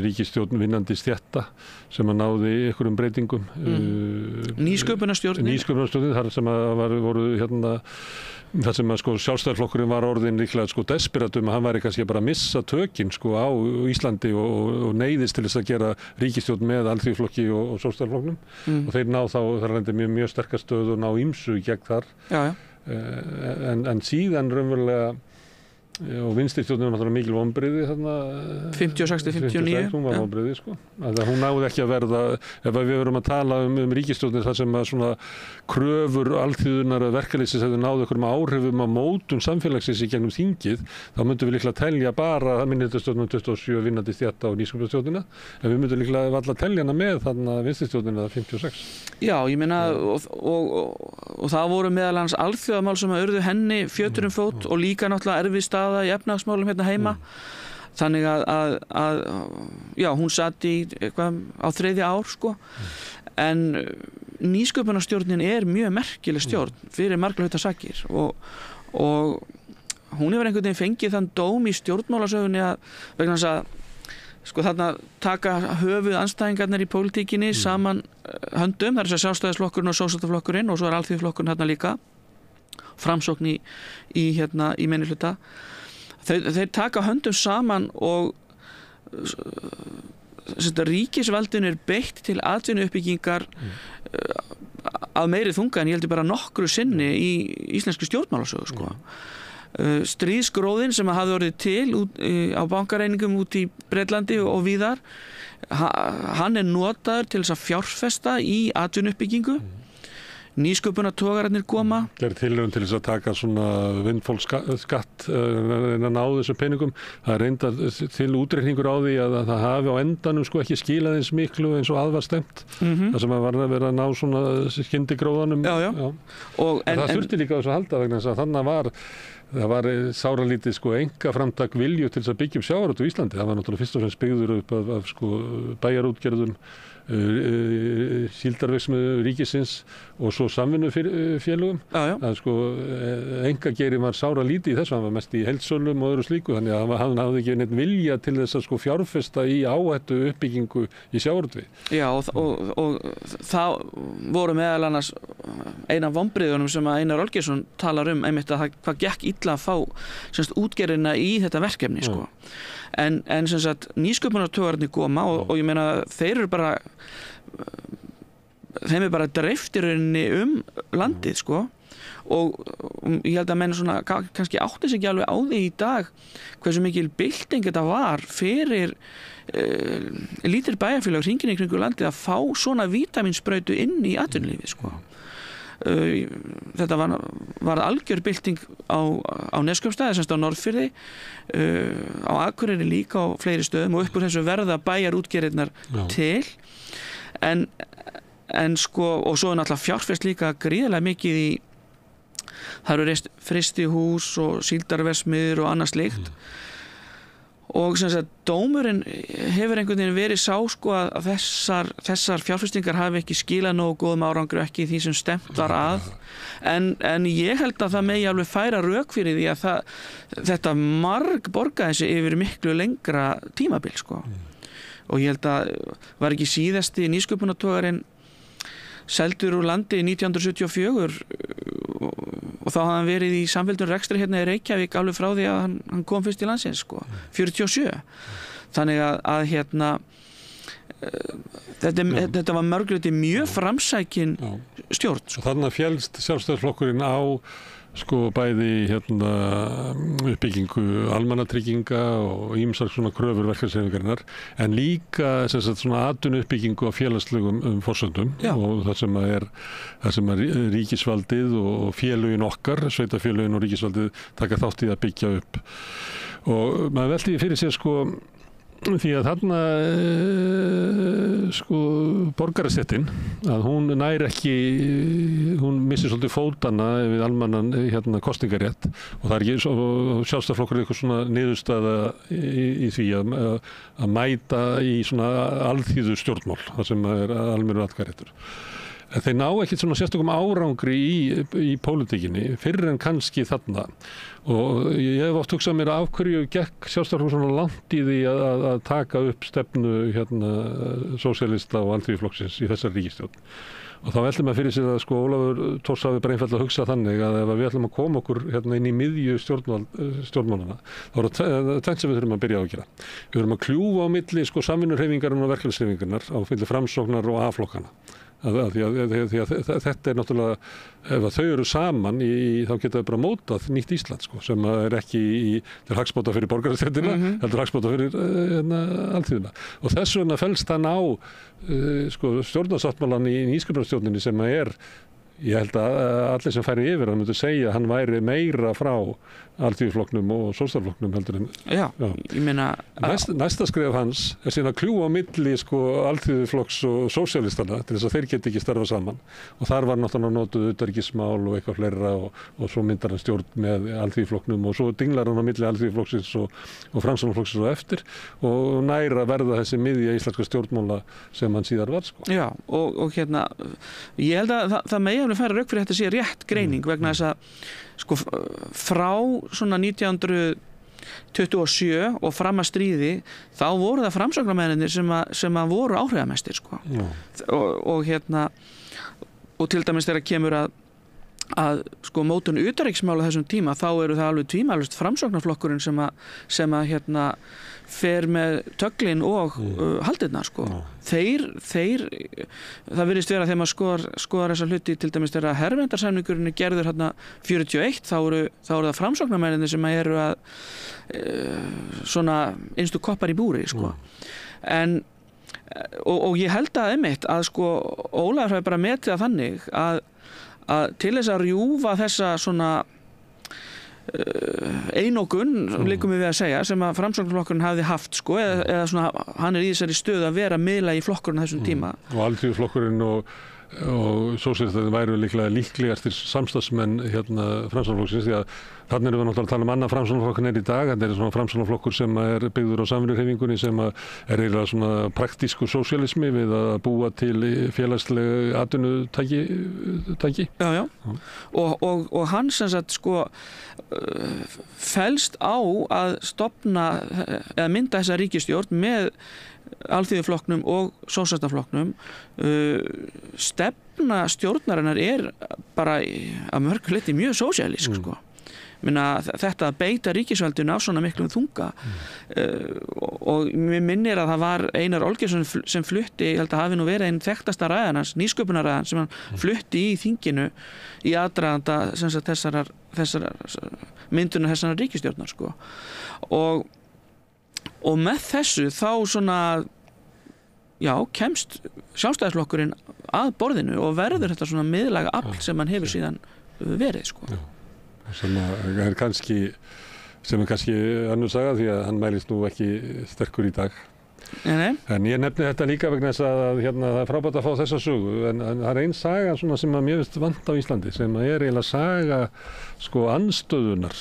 Ríkisstjórn vinnandi stétta sem að náði einhverjum breytingum. Nýsköpunarstjórnin, þar sem að voru þar sem að Sjálfstæðisflokkurinn var orðinn líklega desperatum, að hann væri kannski bara að missa tökin á Íslandi og neyðist til þess að gera ríkisstjórn með Alþýðuflokki og Sjálfstæðisflokknum, og þeir ná þá mjög sterkar stöðu og ná ýmsu gegn þar. En síðan raunverulega, og vinstristjórnin var náttúrulega mikil vonbrigði þarna 56-59, hún var vonbrigði sko. Hún náði ekki að verða, ef við verum að tala ríkisstjórnin þar sem að svona kröfur alþýðunar verkalýðsins hefðu náðu einhverjum áhrifum á mótun samfélagsins í gegnum þingið, þá myndum við líklega telja bara minnihlutastjórnina 27 vinnandi stétta og nýsköpunarstjórnina, en við myndum líklega valla telja hana með þarna vinstristjórnina 56. Já, ég meina, og það voru meðal hans alþjóðamál sem að urðu henni fjötur fót, og líka náttúrulega erfið staða í efnahagsmálum hérna heima. Þannig að já, hún satt í eitthvað á 3. ár sko. En nýsköpunarstjórnin er mjög merkileg stjórn fyrir margra hluta sakir, og hún hefur einhvern veginn fengið þann dóm í stjórnmálasögunni að vegna þess að sko þarna taka höfuð andstæðingarnir í pólitíkinni saman höndum, það er þess að Sjálfstæðisflokkurinn og Sósíalistaflokkurinn, og svo er Alþýðuflokkurinn þarna líka, Framsókn í minnihluta. Þeir taka höndum saman, og ríkisvaldinu er beitt til atvinnuuppbyggingar af meiri þunga en ég heldur bara nokkru sinni í íslenskri stjórnmálasögu sko. Stríðsgróðinn sem hafði orðið til á bankareiningum út í Bretlandi og víðar, hann er notaður til þess að fjárfesta í atvinnuuppbyggingu. Nýsköpunartogararnir koma. Það er tilraun til þess að taka svona vindfólksskatt að ná þessum peningum. Það er reyndar til útreikningur á því að það hafi á endanum sko ekki skilað eins miklu eins og aðvar stemt. Það sem að var að vera að ná svona skyndigróðanum. Já. Það þurfti líka þess að halda vegna þess að það var sáralítið sko einkaframtak vilju til þess að byggja upp sjávarútveg á Íslandi. Það var náttúrulega fyrst og fremst byggður upp af sko bæjarútgerðum, síldarverksmiðju ríkisins og svo samvinnufélögum. Að sko einkageirinn var sáralítið í þessu, hann var mest í heildsölum og öðru slíku, þannig að hann hafði ekki neitt vilja til þess að sko fjárfesta í áhættu uppbyggingu í sjávarútvegi. Já, og það voru meðal annars eina vonbrigðunum sem að Einar Olgeirsson talar einmitt að hvað gekk illa að fá útgerðina í þetta verkefni sko. En sem sagt nýsköpunartogararnir koma og ég meina þeir eru bara þeim er bara dreift í rauninni landið sko, og ég held að menn svona kannski átti sig ekki alveg á því í dag hversu mikil bylting þetta var fyrir lítil bæjarfélag hringinn í kringu landið að fá svona vítamínsprautu inn í atvinnulífið sko. Þetta var algjör bylting á Neskaupstað, semst á Norðfirði, á Akureyri líka á fleiri stöðum og upp úr þessu verða bæjarútgerðirnar til en sko, og svo náttúrulega fjárfest líka gríðarlega mikið í það eru reist frystihús og síldarversmiðjur og annað slíkt og sem sagt dómurinn hefur einhvern veginn verið sá sko að þessar fjárfestingar hafi ekki skilað nógu góðum árangri ekki því sem stemt var að en ég held að það megi alveg færa rök fyrir því að þetta marg borgaði sig yfir miklu lengra tímabil sko og ég held að var ekki síðasti nýsköpunartogarinn seldur úr landi 1974 og þá hafði hann verið í samfelldum rekstri hérna í Reykjavík alveg frá því að hann kom fyrst í landsins sko, 47. Þannig að hérna þetta var mörgleiti mjög framsækin stjórn. Sko. Þannig að fjælst Sjálfstæðisflokkurinn á sko bæði hérna uppbyggingu almannatrygginga og ýmsar svona kröfur verkalýðshreyfingarinnar en líka sem sagt svona atvinnuuppbyggingu á félagslegum forsöndum og það sem er ríkisvaldið og félögin okkar, sveitarfélögin og ríkisvaldið taka þátt í að byggja upp og maður velti fyrir sér sko því að þarna sko borgarastéttin að hún nær ekki hún missir svolítið fótana við almannan hérna kosningarétt og það er ekki Sjálfstæðisflokkur eitthvað svona niðurstaða í því að mæta í svona alþýðu stjórnmál það sem er almennur atkvæðisréttur. En þeir ná ekkert svona sérstökum árangri í pólitíkinni fyrir en kannski þarna og ég hef oft hugsað mér af hverju gekk Sjálfstæðisflokkur svona langt í því að taka upp stefnu hérna sósíalista og alþýðuflokksins í þessar ríkisstjórn og þá veldur maður fyrir sér að sko Ólafur Thors hafi bara einfaldlega að hugsa þannig að ef við ætlum að koma okkur hérna inn í miðju stjórnmálana þá er það tvennt sem við þurfum að byrja á að gera. Við þurfum að kljúfa á milli sko samvinnuhreyfingarinnar og verkalýðshreyfingarinnar á milli Framsóknar og A-flokkana. Því að þetta er náttúrulega ef þau eru saman þá geta þau bara mótað nýtt Ísland sko, sem er ekki til hagsbóta fyrir borgarastéttina heldur hagsbóta fyrir alþýðuna og þess vegna felst hann á sko, stjórnarsáttmálann í nýsköpunarstjórninni sem ég held að allir sem færi yfir hann myndi segja að hann væri meira frá alþýðuflokknum og sósíalistaflokknum heldur en ég meina næsta skref hans er síðan að kljúfa á milli sko alþýðuflokks og sósíalistana til þess að þeir geti ekki starfa saman og þar var náttúrulega notuð utanríkismál og eitthvað fleira og svo myndar hann stjórn með alþýðuflokknum og svo dinglar hann á milli alþýðuflokksins og Framsóknarflokksins og eftir og næra verða þessi miðja íslenska stjórnmála sem hann síðar var sko. Já og hérna ég held að það megi alveg færa rök fyrir þetta sé rétt greining vegna þess að sko frá svona 1927 og fram að stríði þá voru það framsóknarmennirnir sem að voru áhrifamestir sko og hérna og til dæmis þegar kemur að sko mótun utanríkismála þessum tíma þá eru það alveg tvímælust Framsóknarflokkurinn sem að hérna fer með töglin og haldirnar sko. Þeir það virðist vera þegar maður skoðar þessa hluti til dæmis þegar herrverndarsamningurinn er gerður hérna 41 þá eru það Framsóknarmennirnir sem eru að svona einstu koppar í búri sko. En og ég held að einmitt að sko Ólafur hafi bara metið að þannig að til þess að rjúfa þessa svona einokun, líkum við að segja, sem að Framsóknarflokkurinn hafði haft sko, eða svona, hann í þessari stöðu að vera miðla í flokkurinn þessum tíma. Og alþýðuflokkurinn og sósíalistaflokkurinn væru líklegastir samstarfsmenn hérna Framsóknarflokksins því að þarna erum við náttúrulega að tala annan Framsóknarflokkurinn í dag, þetta er svona Framsóknarflokkur sem er byggður á samvinnuhreyfingunni sem er eiginlega svona praktísku sósíalismi við að búa til félagsleg atvinnutæki. Já. Og hann sem sagt sko felst á að stofna eða mynda þessa ríkisstjórn með alþýðuflokknum og sósíalistaflokknum stefna stjórnarinnar er bara að mörgu leyti mjög sósíalísk sko. Minna, þetta að beita ríkisvaldinu á svona miklum þunga og mér minnir að það var Einar Olgeirsson sem flutti, ég held að hafi nú verið einn þekktasta ræðan hans, nýsköpunarræðan sem hann flutti í þinginu í aðdraganda sem sagt þessar myndunar þessar ríkisstjórnar sko. Og og með þessu þá svona kemst Sjálfstæðisflokkurinn að borðinu og verður þetta svona miðlæga afl sem hann hefur síðan verið sko. Sem er kannski önnur saga því að hann mælist nú ekki sterkur í dag. Nei. En ég nefni þetta líka vegna þess að það er frábært að fá þessa sögu en það er ein saga svona sem að mér finnst vant á Íslandi sem er eiginlega saga sko andstöðunar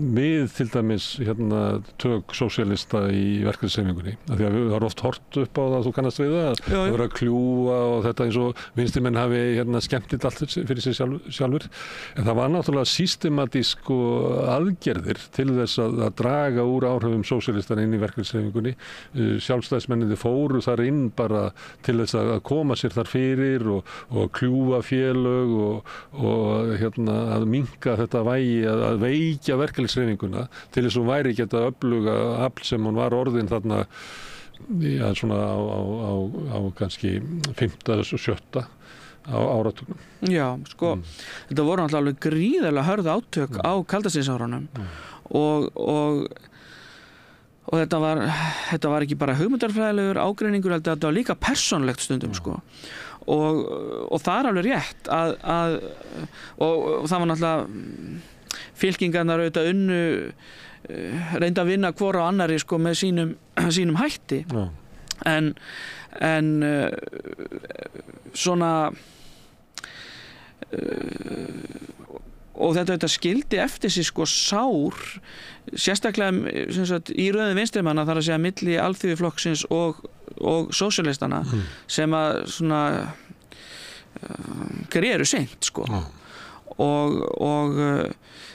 við til dæmis tök sósíalista í verkalýðshreyfingunni af því að við har oft hort upp á það þú kannast við það að vera að kljúa og þetta eins og vinstrimenn hafi skemmtilegt allt fyrir sig sjálfur en það var náttúrulega systematísk aðgerðir til þess að draga úr áhrifum sósíalistar inn í verkalýðshreyfingunni sjálfstæðismennirnir fóru þar inn bara til þess að koma sér þar fyrir og kljúa félög og að minnka þetta vægi að veikja verkalýðshreyfinguna til þess að hún væri ekki að öfluga afl sem hún var orðin þarna svona á kannski 5. og 7. áratugnum. Já, sko, þetta voru náttúrulega alveg gríðarlega hörð átök á kaldastríðsárunum og þetta var ekki bara hugmyndarfræðilegur ágreiningur, þetta var líka persónulegt stundum sko. Og það er alveg rétt og það var náttúrulega fylkingarnar auðvitað reynda að vinna hvor á annari sko með sínum hætti en svona og þetta skildi eftir sig sko sár sérstaklega sem sagt, í röðum vinstrimanna þar að segja milli Alþýðuflokksins og sósíalistana sem að svona eru seint sko og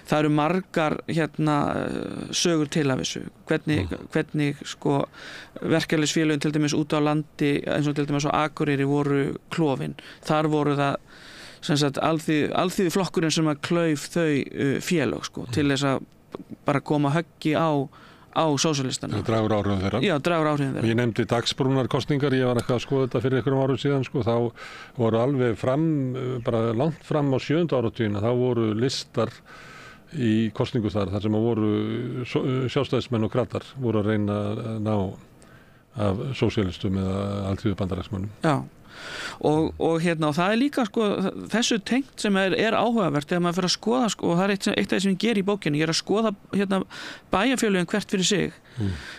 það eru margar sögur til af þessu hvernig sko verkalýðsfélögin til dæmis út á landi eins og til dæmis á Akureyri voru klofin þar voru það sem sagt alþýðuflokkurinn sem að klauf þau félög sko til þess að bara koma höggi á sósíalistana. Dragur áhrifum þeirra. Já, dragur áhrifum þeirra. Ég nefndi dagsbrúnarkosningar, ég var eitthvað að skoða þetta fyrir einhverjum árum síðan sko, þá voru alveg bara langt fram á 7. áratugina, þá voru listar í kosningu þar sem voru sjálfstæðismenn og kratar voru að reyna að ná af sósíalistum eða alþýðubandalagsmönnum. Já. Og það er líka sko, þessu tengt sem er áhugavert þegar maður fyrir að skoða sko, og það er eitt af það sem ég ger í bókinni, ég er að skoða bæjarfélögin hvert fyrir sig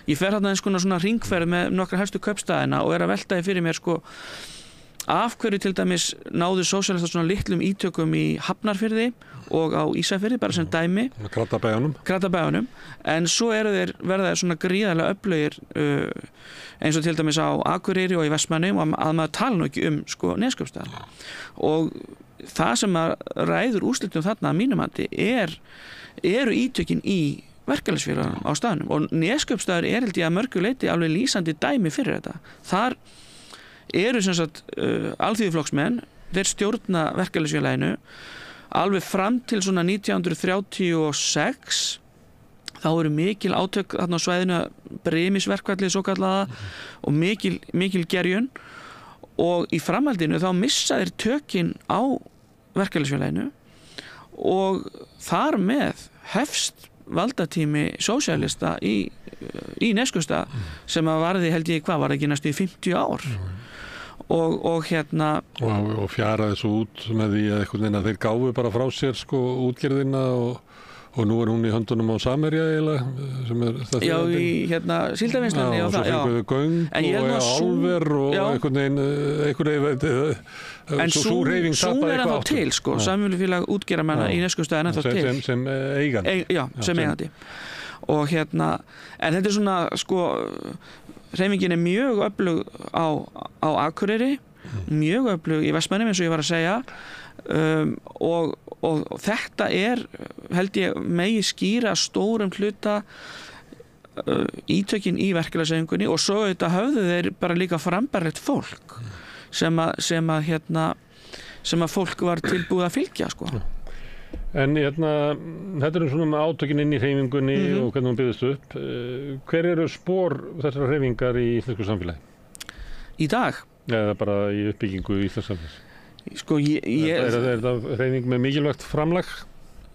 ég fer eins konar svona hringferð með nokkra helstu kaupstaðina og er að velta því fyrir mér sko af hverju til dæmis náðu sósíalistar svona litlum ítökum í Hafnarfirði og á Ísafirði bara sem dæmi Kratabæjunum en svo verða þeir svona gríðarlega öflugir eins og til dæmis á Akureyri og í Vestmannaeyjum að maður tala nú ekki sko Neskaupstað og það sem að ræður úrslitum þarna að mínum mati eru ítökin í verkalýðsfélögum á staðnum og Neskaupstaður held ég að mörgu leyti alveg lýsandi dæmi fyrir þetta þar eru sem sagt alþýðuflokksmenn þeir stjórna verkalýðsfélaginu alveg fram til svona 1936 þá eru mikil átök þarna á svæðinu Brimisverkfallið svokallaða og mikil gerjun og í framhaldinu þá missa þeir tökin á verkalýðsfélaginu og þar með hefst valdatími sósíalista í Neskaupstað sem að varði held ég var ekki næstu í 50 ár og fjaraði svo út með því að þeir gáfu bara frá sér sko útgerðina og nú hún í höndunum á Samherja eiginlega sem já, í Síldarvinnslunni og svo fenguðu göng og álver og en sú er að þá til sko, Samvinnufélag útgerðarmanna í Neskaupstað er þá til sem eigandi sem eigandi og en þetta er svona sko hreyfingin er mjög öflug á Akureyri mjög öflug í Vestmannaeyjum eins og ég var að segja og þetta held ég megi skýra stórum hluta ítökin í verkalýðshreyfingunni og svo þetta höfðu þeir bara líka frambærilegt fólk sem að fólk var tilbúið að fylgja sko. En þetta svona með átökin inn í hreyfingunni og hvernig hún byggðist upp hver eru spor þessar hreyfingar í íslensku samfélagi? Í dag? Eða bara í uppbyggingu í íslensku samfélagi? Sko, Er þetta hreyfing með mikilvægt framlag?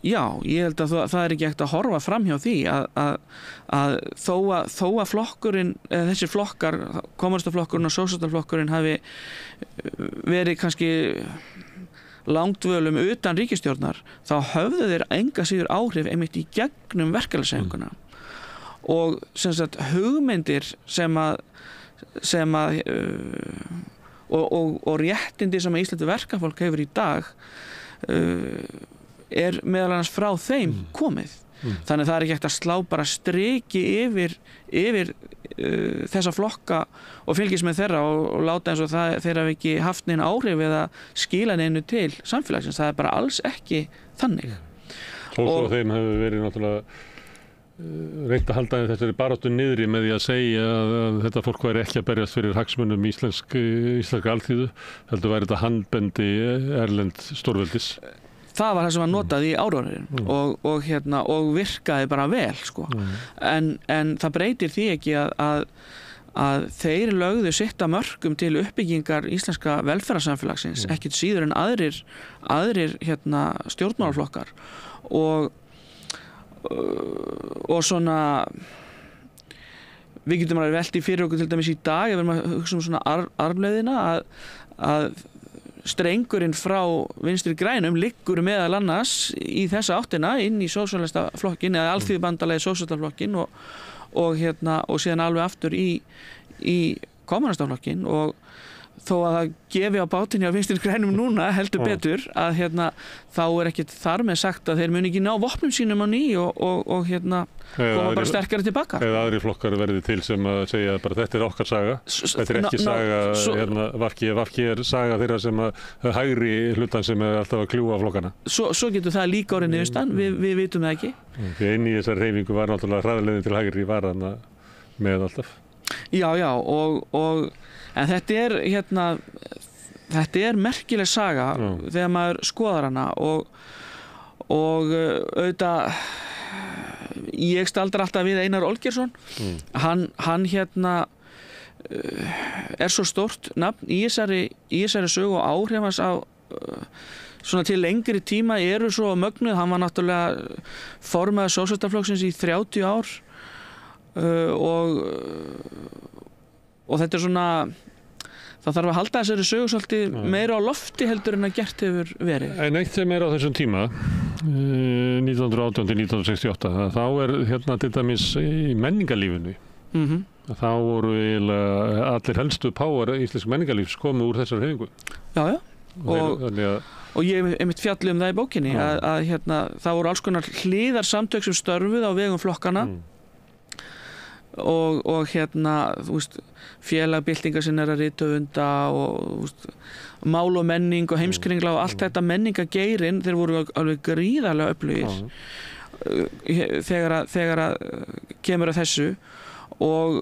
Já, ég held að það ekki ekkert að horfa fram hjá því að þó að flokkurinn, þessi flokkar, kommúnistaflokkurinn og sósíalistaflokkurinn hafi verið kannski langdvölum utan ríkisstjórnar, þá höfðu þeir enga síður áhrif einmitt í gegnum verkalýðshreyfinguna og sem sagt hugmyndir og réttindi sem að Íslandi verkafólk hefur í dag meðal annars frá þeim komið. Þannig það ekki ekkert að slá bara striki yfir þessa flokka og fylgist með þeirra og láta eins og þeir hafi ekki haft neina áhrif eða skila neinu til samfélagsins. Það bara alls ekki þannig. Og þeim hefur verið náttúrulega reynt að halda þessari baráttu niðri með því að segja að þetta fólk væri ekki að berjast fyrir hagsmunum íslenska alþýðu, heldur væri þetta handbendi erlend stórveldis. Það var það sem var notað í áróðurinn og virkaði bara vel sko. En það breytir því ekki að þeir lögðu sitt af mörkum til uppbyggingar íslenska velferðarsamfélagsins, ekkert síður en aðrir stjórnmálaflokkar og svona við getum að velta fyrir okkur til dæmis í dag ef við erum að hugsa svona arfleiðina að strengurinn frá Vinstri grænum liggur meðal annars í þessa áttina inn í sósíalistaflokkin eða alþýðubandalagið sósíalistaflokkin og síðan alveg aftur í kommúnistaflokkin og þó að það gefi á bátinn hjá Vinstri grænum núna heldur betur að þá ekkert þar með sagt að þeir muni ekki ná vopnum sínum á ný og koma bara sterkari tilbaka. Eða aðri flokkar verði til sem að segja bara þetta okkar saga, þetta ekki saga VG saga þeirra sem að hægri hlutan sem alltaf að kljúfa flokkana. Svo getur það líka orðið niðurstaðan, við vitum það ekki. Því inn í þessar hreyfingu var náttúrulega hraðleiðin til hægri var hana með alltaf. Já, en þetta er merkileg saga þegar maður skoðar hana og auðvitað ég staldra alltaf við Einar Olgeirsson hann er svo stórt nafn í þessari sögu og áhrif hans á svona til lengri tíma eru svo mögnuð. Hann var náttúrulega formaður Sósíalistaflokksins í 30 ár og þetta er svona það þarf að halda þessari sögu svolítið meira á lofti heldur en að gert hefur verið. En eitt sem á þessum tíma 1918 til 1968 þá til dæmis í menningarlífinu þá voru allir helstu páar íslensk menningarlífs komu úr þessar hreyfingu. Já og ég einmitt fjalli það í bókinni að það voru alls konar hliðarsamtök sem störfuð á vegum flokkana og þú veist félagbyltingar sem að rithöfunda og mál og menning og heimskringla og allt þetta menningageirinn, þeir voru alveg gríðarlega öflugir þegar að kemur að þessu og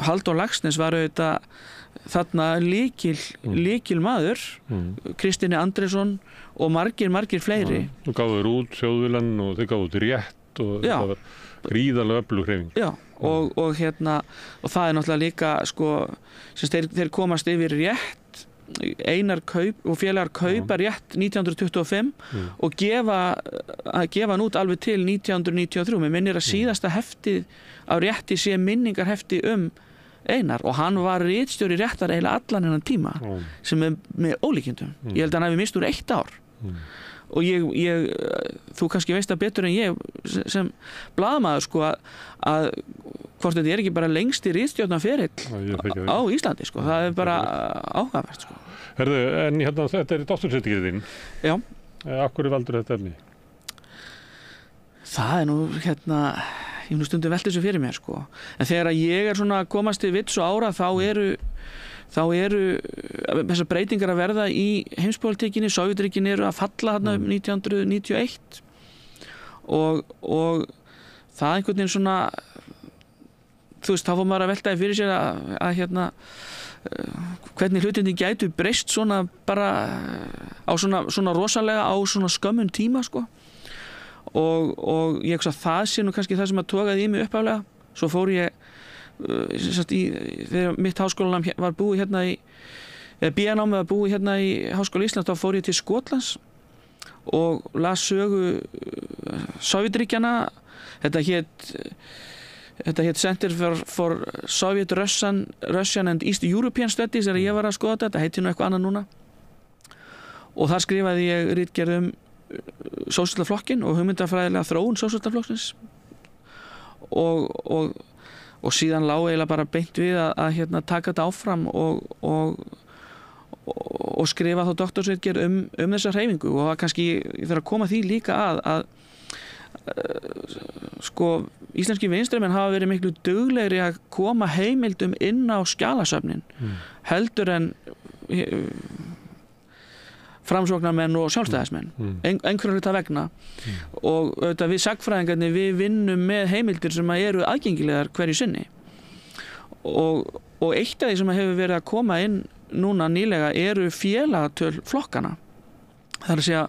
Halldór Laxness var auðvitað þarna lykil maður Kristini Andrésson og margir fleiri. Þú gáður út Þjóðviljan og þau gáður rétt og það var gríðarlega öflug hreyfing. Já, og það er náttúrulega líka þeir komast yfir rétt Einar og félagar kaupa rétt 1925 og gefa hann út alveg til 1993. Mér minnir að síðasta heftið á rétti sé minningarhefti Einar og hann var ritstjóri réttar eiginlega allan hennan tíma sem er með ólíkindum. Ég held að hann hafi mist úr 1 ár og þú kannski veist það betur en ég sem blaðamaður að hvort þetta er ekki bara lengsti ritstjórnarferill á Íslandi það er bara áhugavert Herðu, en þetta er doktorsritgerð þín. Já. Af hverju valdur þetta efni? Það er nú ég nú stundum velt þessu fyrir mér en þegar ég er svona komast til vits og ára þá eru þessar breytingar að verða í heimspólitíkinni. Sovétríkin eru að falla þarna 1991 og það einhvern veginn svona þú veist, þá fór maður að velta fyrir sér að hvernig hlutindin gætu breyst svona bara á svona rosalega á svona skömmun tíma og ég hugsa að það sé nú kannski það sem að togaði í mig upphaflega. Svo fór ég þegar mitt háskólanám var búið BA-námið var búið í Háskóla Íslands, þá fór ég til Skotlands og las sögu Sovétríkjanna. Þetta hét Center for Soviet Russian and East European Studies þegar ég var að skoða þetta heitir nú eitthvað annað núna. Og þar skrifaði ég ritgerð sósíalistaflokkinn og hugmyndafræðilega þróun sósíalistaflokksins og síðan lá eiginlega bara beint við að taka þetta áfram og skrifa þá doktorsritgerð þessa hreyfingu og kannski ég þarf að koma því líka að sko íslenski vinstrimenn hafa verið miklu duglegri að koma heimildum inn á skjalasöfnin heldur en framsóknarmenn og sjálfstæðismenn einhverju hluta vegna og auðvitað við sagnfræðingarnir við vinnum með heimildir sem eru aðgengilegar hverju sinni og eitt af því sem hefur verið að koma inn núna nýlega eru félagatöl flokkana. Það er að segja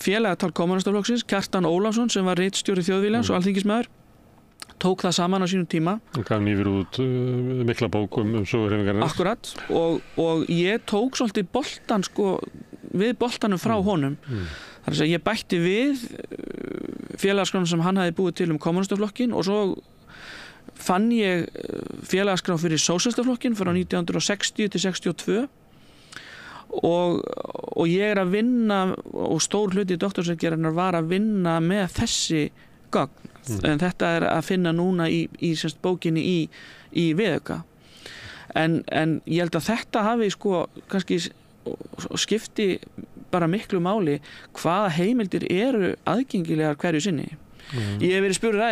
félagatal kommúnistaflokksins, Kjartan Ólafsson sem var ritstjóri Þjóðviljans og alþingismaður tók það saman á sínum tíma. Hann gaf nýfir út mikla bók söguhreyfingarinnar. Akkurat og ég tók svolítið boltan við boltanum frá honum. Það er að segja ég bætti við félagaskránum sem hann hafði búið til kommúnistaflokkin og svo fann ég félagaskrá fyrir sósíalistaflokkin frá 1960 til 62 og ég að vinna og stór hluti doktorsritgerðarinnar var að vinna með þessi gögn en þetta að finna núna í bókinni í viðauka en ég held að þetta hafi kannski skipti bara miklu máli hvaða heimildir eru aðgengilegar hverju sinni. Ég hef verið spurður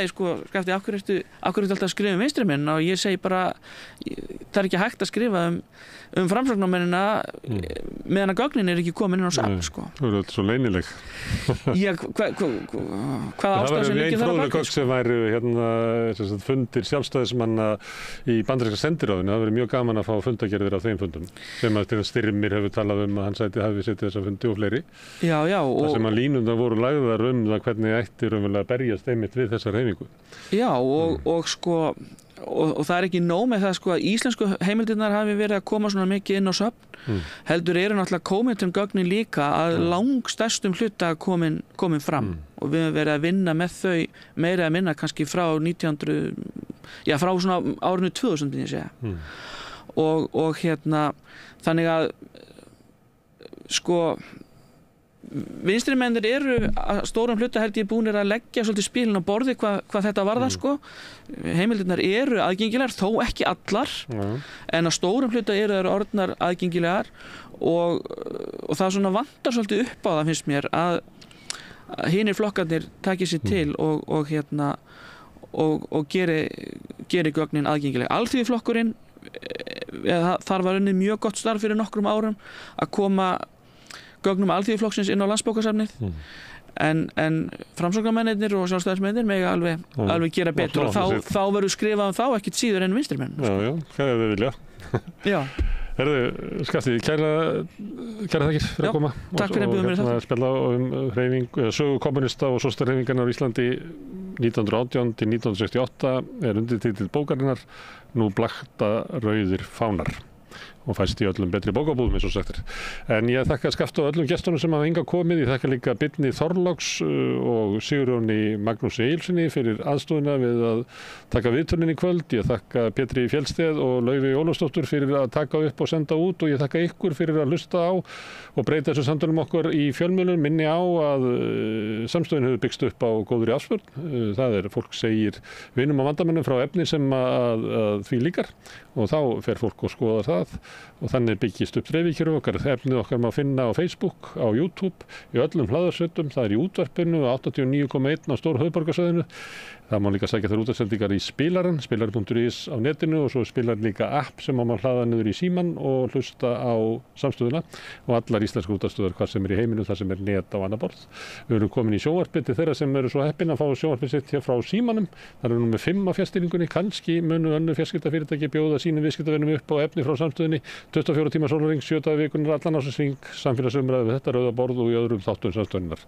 Skafti, af hverju ertu alltaf að skrifa vinstrimenn og ég segi bara það er ekki hægt að skrifa framsóknarmennina meðan að gögnin ekki komin inn á safn Þú eru alltaf svo leynileg Hvaða ástæða sem ekki þarf að baka sem væru fundir sjálfstæðismanna í bandaríska sendiráðinu það verið mjög gaman að fá fundagerðir af þeim fundum sem að Styrmir hefur talað að hann hafi setið þessa fundi og fleiri það sem að línundar voru lagðar það hvernig ætti raunverulega að berjast einmitt við þessa hreyfingu og það er ekki nóg með það að íslensku heimildirnar hafi verið að koma svona mikið inn á söfn heldur eru náttúrulega komin gögnin líka að langstærstum hluta komin fram og við höfum verið að vinna með þau meira að minna kannski frá 1900 frá svona árinu 2000 myndi ég segja og þannig að vinstrimennir eru að stórum hluta held ég búnir að leggja svolítið spilin á borði hvað þetta varðar heimildirnar eru aðgengilegar þó ekki allar en að stórum hluta eru þær orðnar aðgengilegar og það svona vantar svolítið upp á það finnst mér að hinir flokkarnir taki sér til og geri gögnin aðgengileg. Alþýðuflokkurinn þar var unnið mjög gott starf fyrir nokkrum árum að koma gögnum alþýðuflokksins inn á landsbókasafnið en framsóknarmennirnir og sjálfstæðismennir mega alveg gera betur og þá verður skrifað þá ekkert síður en vinstrimenn hvað er þið vilja Skafti, kæra þakkir fyrir að koma takk fyrir að bjóða mér þetta spjalla hreyfing sögu kommunista og sósíalistaflokksins á Íslandi 1918 til 1968 undirtitill bókarinnar Nú blakta rauðir fánar og fæst í öllum betri bókabúðum eins og sagt en ég þakka Skafta og öllum gestunum sem hafa hingað komið ég þakka líka Birni Þorláks og Sigurjóni Magnúsi Egilssyni fyrir aðstoðina við að taka viðtölin í kvöld ég þakka Pétri Fjellsteð og Laufey Ólafsdóttur fyrir að taka upp og senda út og ég þakka ykkur fyrir að hlusta á og breyta þessu samtölum okkur í fjölmiðlum minni á að samstöðin hefur byggst upp á góðri afspurn það fólk segir vinum á vandamennum frá efni sem að því líkar og þá fer fólk og skoðar það og þannig byggist upp dreifikjöru okkar efnið okkar má finna á Facebook, á YouTube í öllum hlaðarsveitum, það í útvarpinu 89,1 á stór höfuðborgarsvæðinu það má líka sækja þær útvarpsendingar í spilaran spilar.is á netinu og svo spilar líka app sem má hlaða niður í síman og hlusta á samstöðuna og allar íslenska útvarpsstöðvar hvað sem í heiminum það sem net á annað borð við erum komin í sjónvarpið til þeirra sem eru svo heppin að fá sjónvarpið sitt hér frá símanum það eru nú með 5 á fjarstýringunni kannski munu önnur fjarskiptafyrirtæki bjóða sínum viðskiptavinum upp á efni frá samstöðunni 24 tíma sólarhring, 7 daga í vikunnar, allan ársins hring, samfélagsumræðu við þetta rauða borð og í öðrum þáttum samstöðunnar.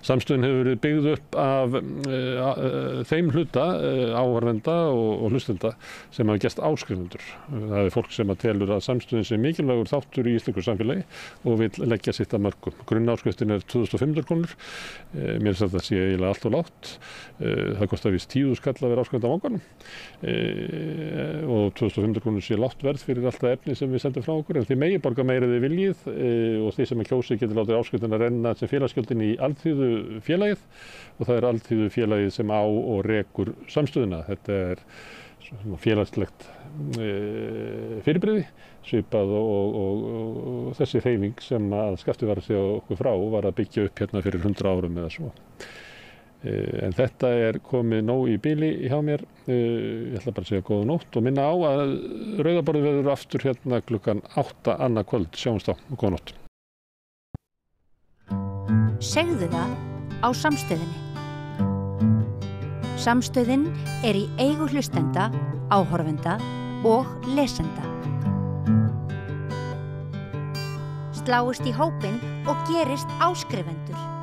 Samstöðin hefur verið byggð upp af þeim hluta, áhorfenda og hlustenda sem hafa gerst áskrifendur. Það er fólk sem telur að samstöðin sé mikilvægur þáttur í íslensku samfélagi og vil leggja sitt að mörkum. Grunnáskriftin er 2500 krónur. Mér finnst þetta sé eiginlega allt og lágt. Það kostar víst 10.000 kall að vera áskrifandi á vanganum og 2500 krónur sé lágt verð fyrir allt það efni sem við sendum frá okkur. En þið megi borga meira þið viljið og þið sem er kjósið getur látið áskriftina renna sem félagsgjöldin í alþýðu félagið og það er alþýðu félagið sem á og rekur samstöðuna. Þetta er félagslegt fyrirbrigði, svipað og þessi hreyfing sem að Skafti var að segja okkur frá var að byggja upp hérna fyrir 100 árum eða svo. En þetta er komið nóg í bili hjá mér. Ég ætla bara að segja góða nótt og minna á að Rauða borðið verður aftur hérna klukkan 8 annað kvöld. Sjáumst á og góða nótt. Segðu það á Samstöðinni. Samstöðin er í eigu hlustenda, áhorfenda og lesenda. Sláist í hópinn og gerist áskrifendur.